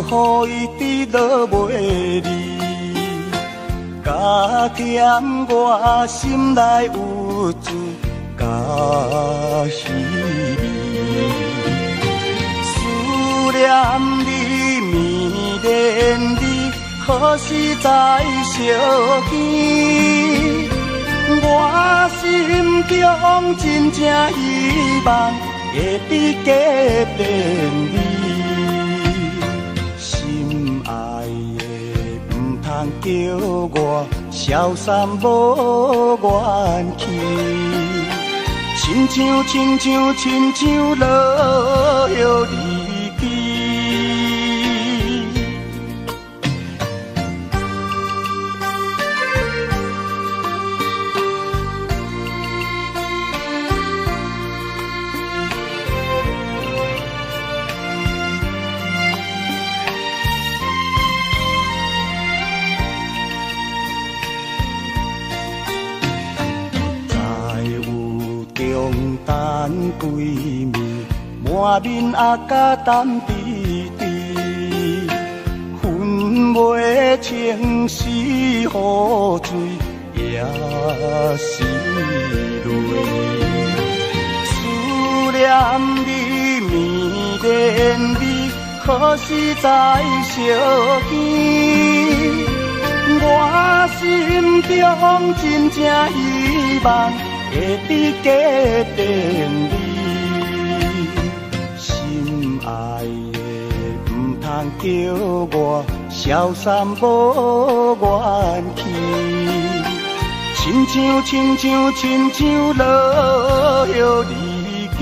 就予伊直落袂离，加添我心内有罪，甲稀微。思念你，绵恋你，何时才相见？我心中真正希望会比加变你，心爱的唔通叫我消散无元气，亲像落叶离去。等闺蜜，满面阿甲淡滴滴，分袂清是雨水也是泪。思念你，绵恋你，何时才相见？我心中真正希望会比加变你，心爱的唔通叫我消散无元气，亲像落叶离去。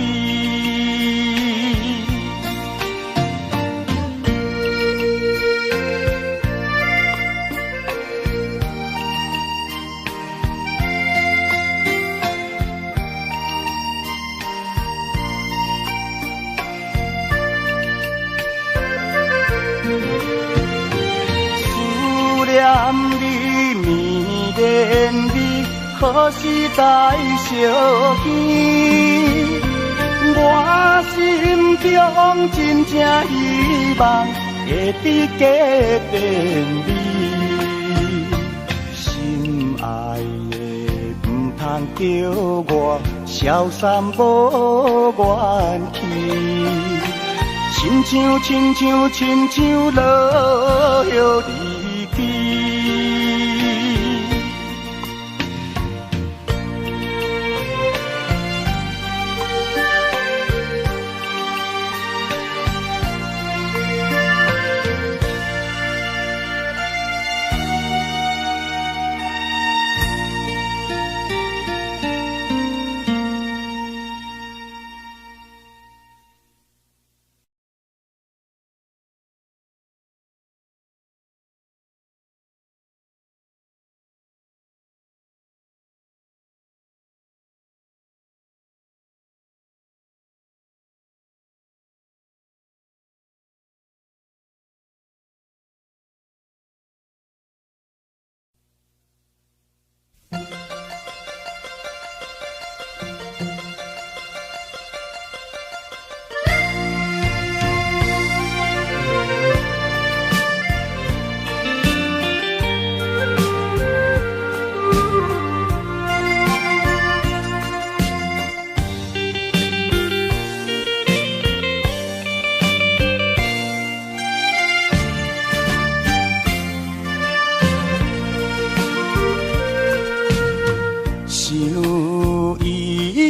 念你，绵恋你，何时才相见？我心中真正希望会比加变你，心爱的唔通叫我消散无元气，亲像落叶离去。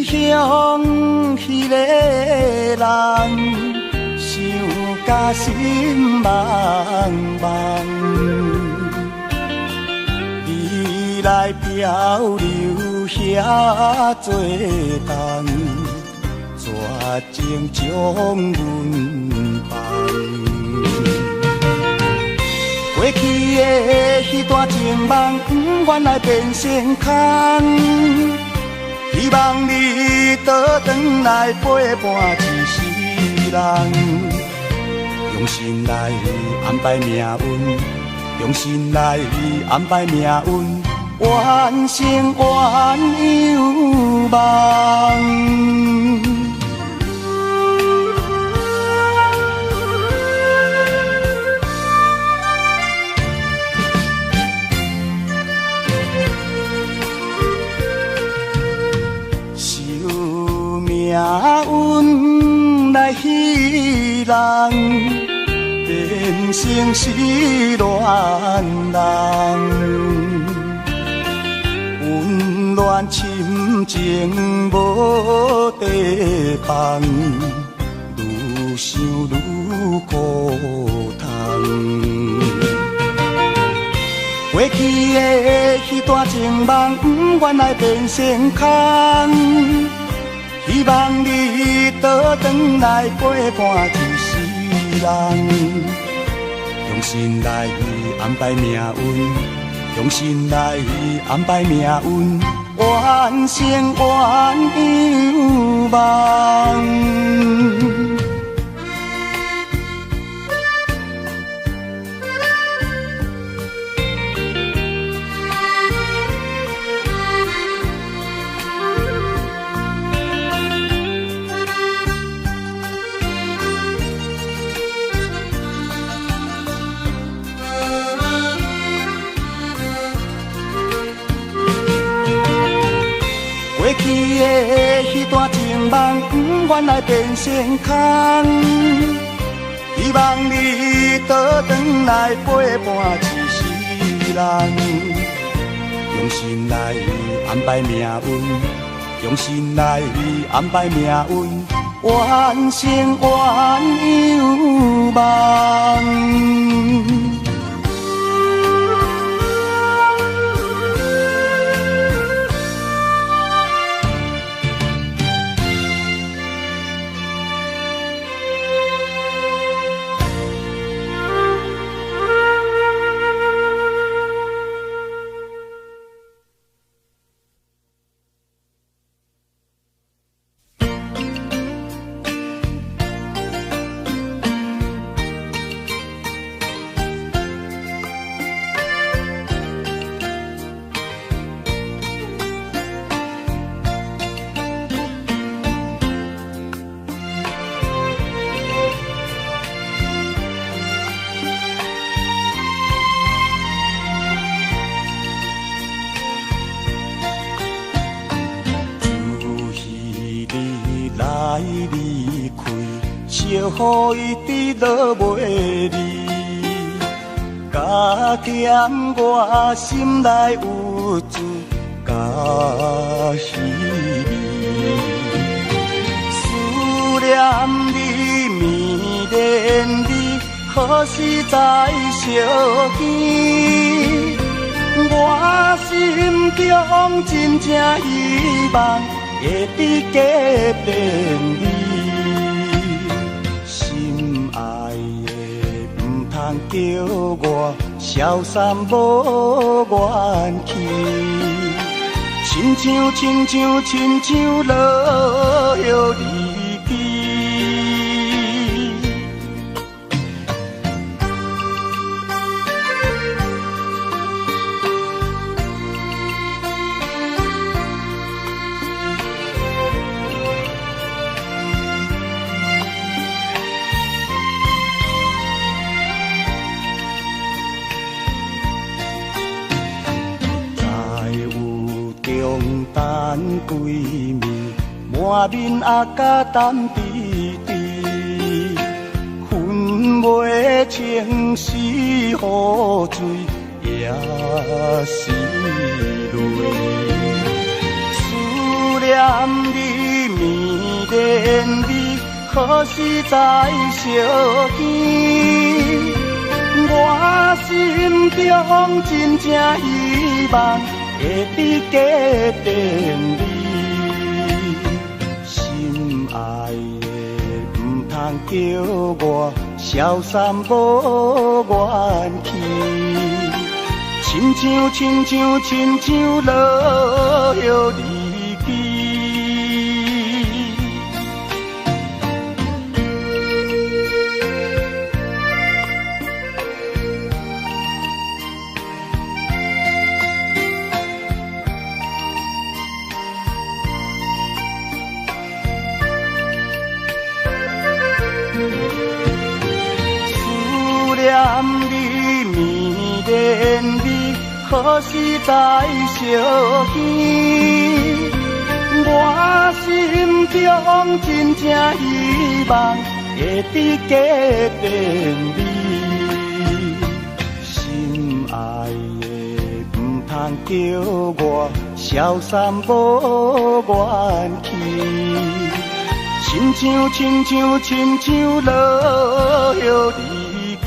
想迄个人，想甲心茫茫，你来漂流遐多冬，绝情将阮放。过去的迄段情梦，不愿来变成空。希望你倒转来陪伴一世人，用心来安排命运，用心来安排命运，完成冤有梦。人，变成失恋人。温暖深情无地放，愈想愈苦痛。过去的迄段情梦，不愿来变成空。希望你倒转来陪伴一世人，用心来安排命运，用心来安排命运，完成原有梦。过去的迄段情梦，不愿来变成空。希望你倒转来陪伴一世人，用心来安排命运，用心来安排命运，完成原有梦。离开，惜予伊直落袂离，加减我心内有罪，甲稀微。思念你，迷恋你，何时才相见？我心中真正希望。会伫隔壁你，心爱的唔通叫我消散无元气，亲像落叶离去。等闺蜜，满面阿甲淡滴滴，分袂清是雨水也是泪。思念你，迷恋你，何时才相见？我心中真正希望。会伫隔壁你，心爱的唔通叫我消散无元气，亲像落叶离去。念你，迷恋你，何时才相见？我心中真正希望会伫家庭里，心爱的唔通叫我消散无元气，亲像落叶离去。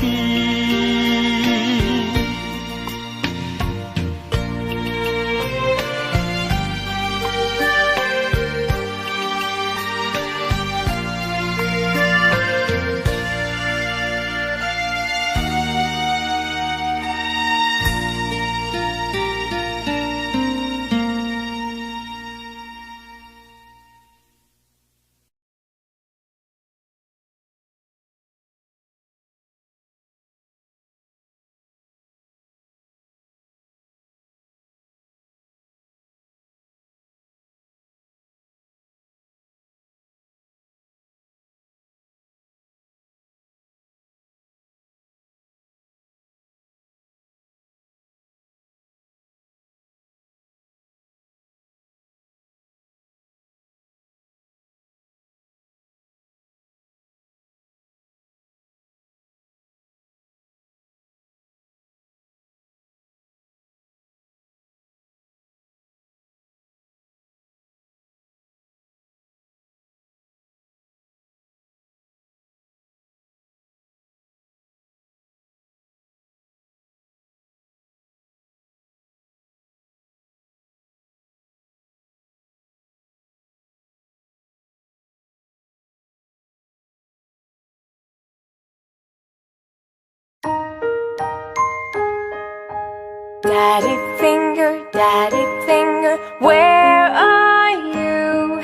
Daddy finger, where are you?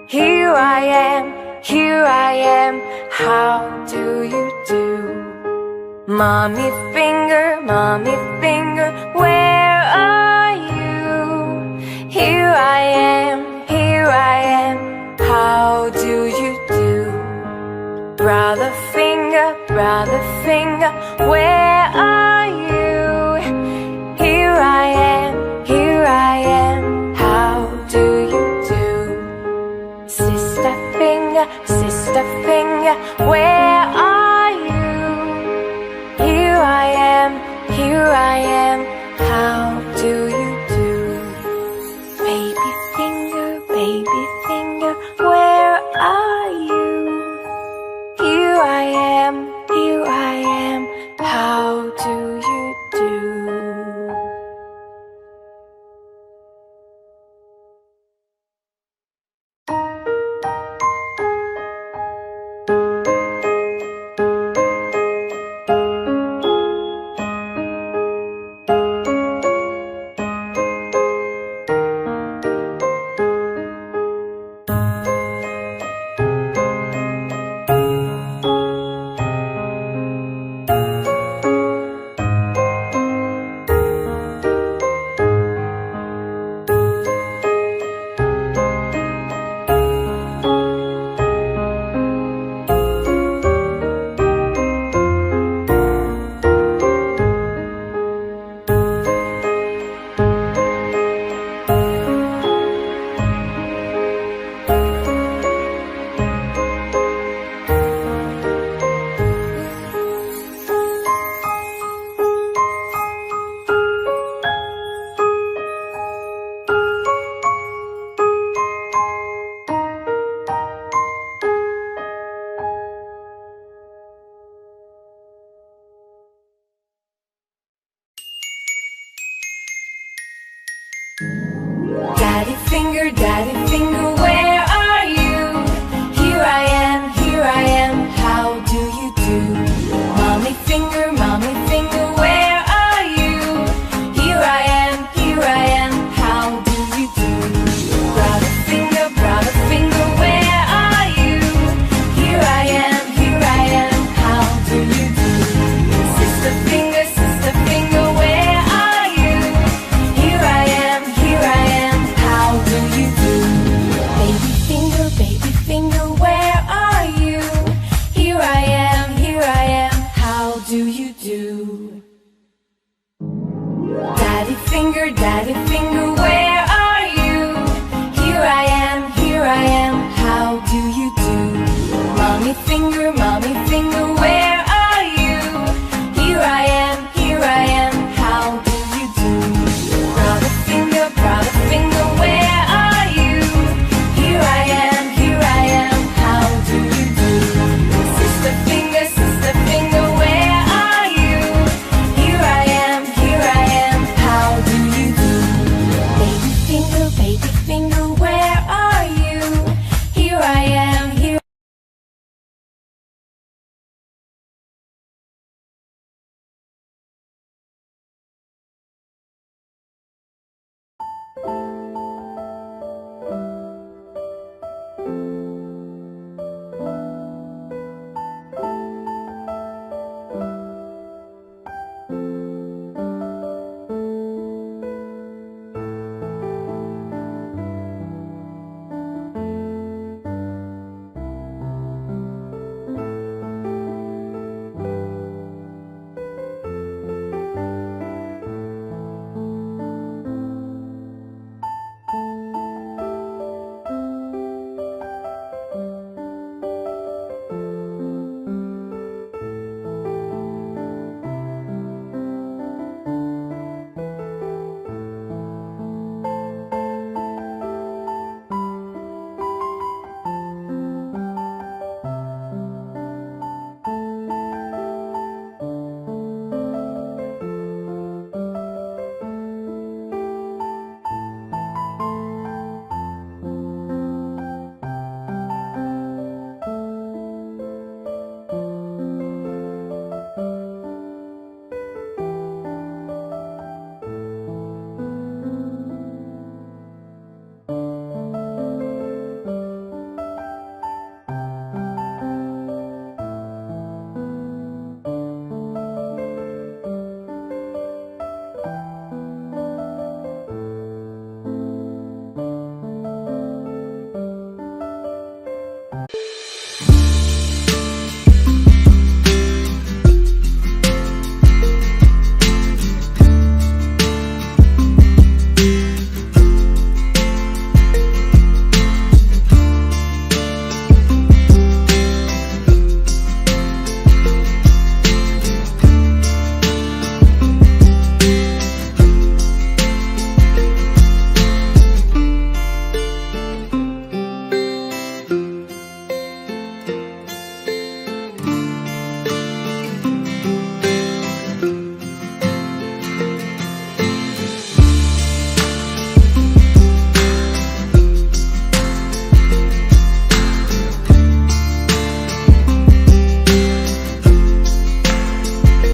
Here I am, how do you do? Mommy finger, where are you? Here I am, how do you do? Brother finger, where are you? Here I am, how do you do? Sister finger, where are you? Here I am, how do you do? Baby finger, where are you? Here I am, how do you do? Daddy finger, where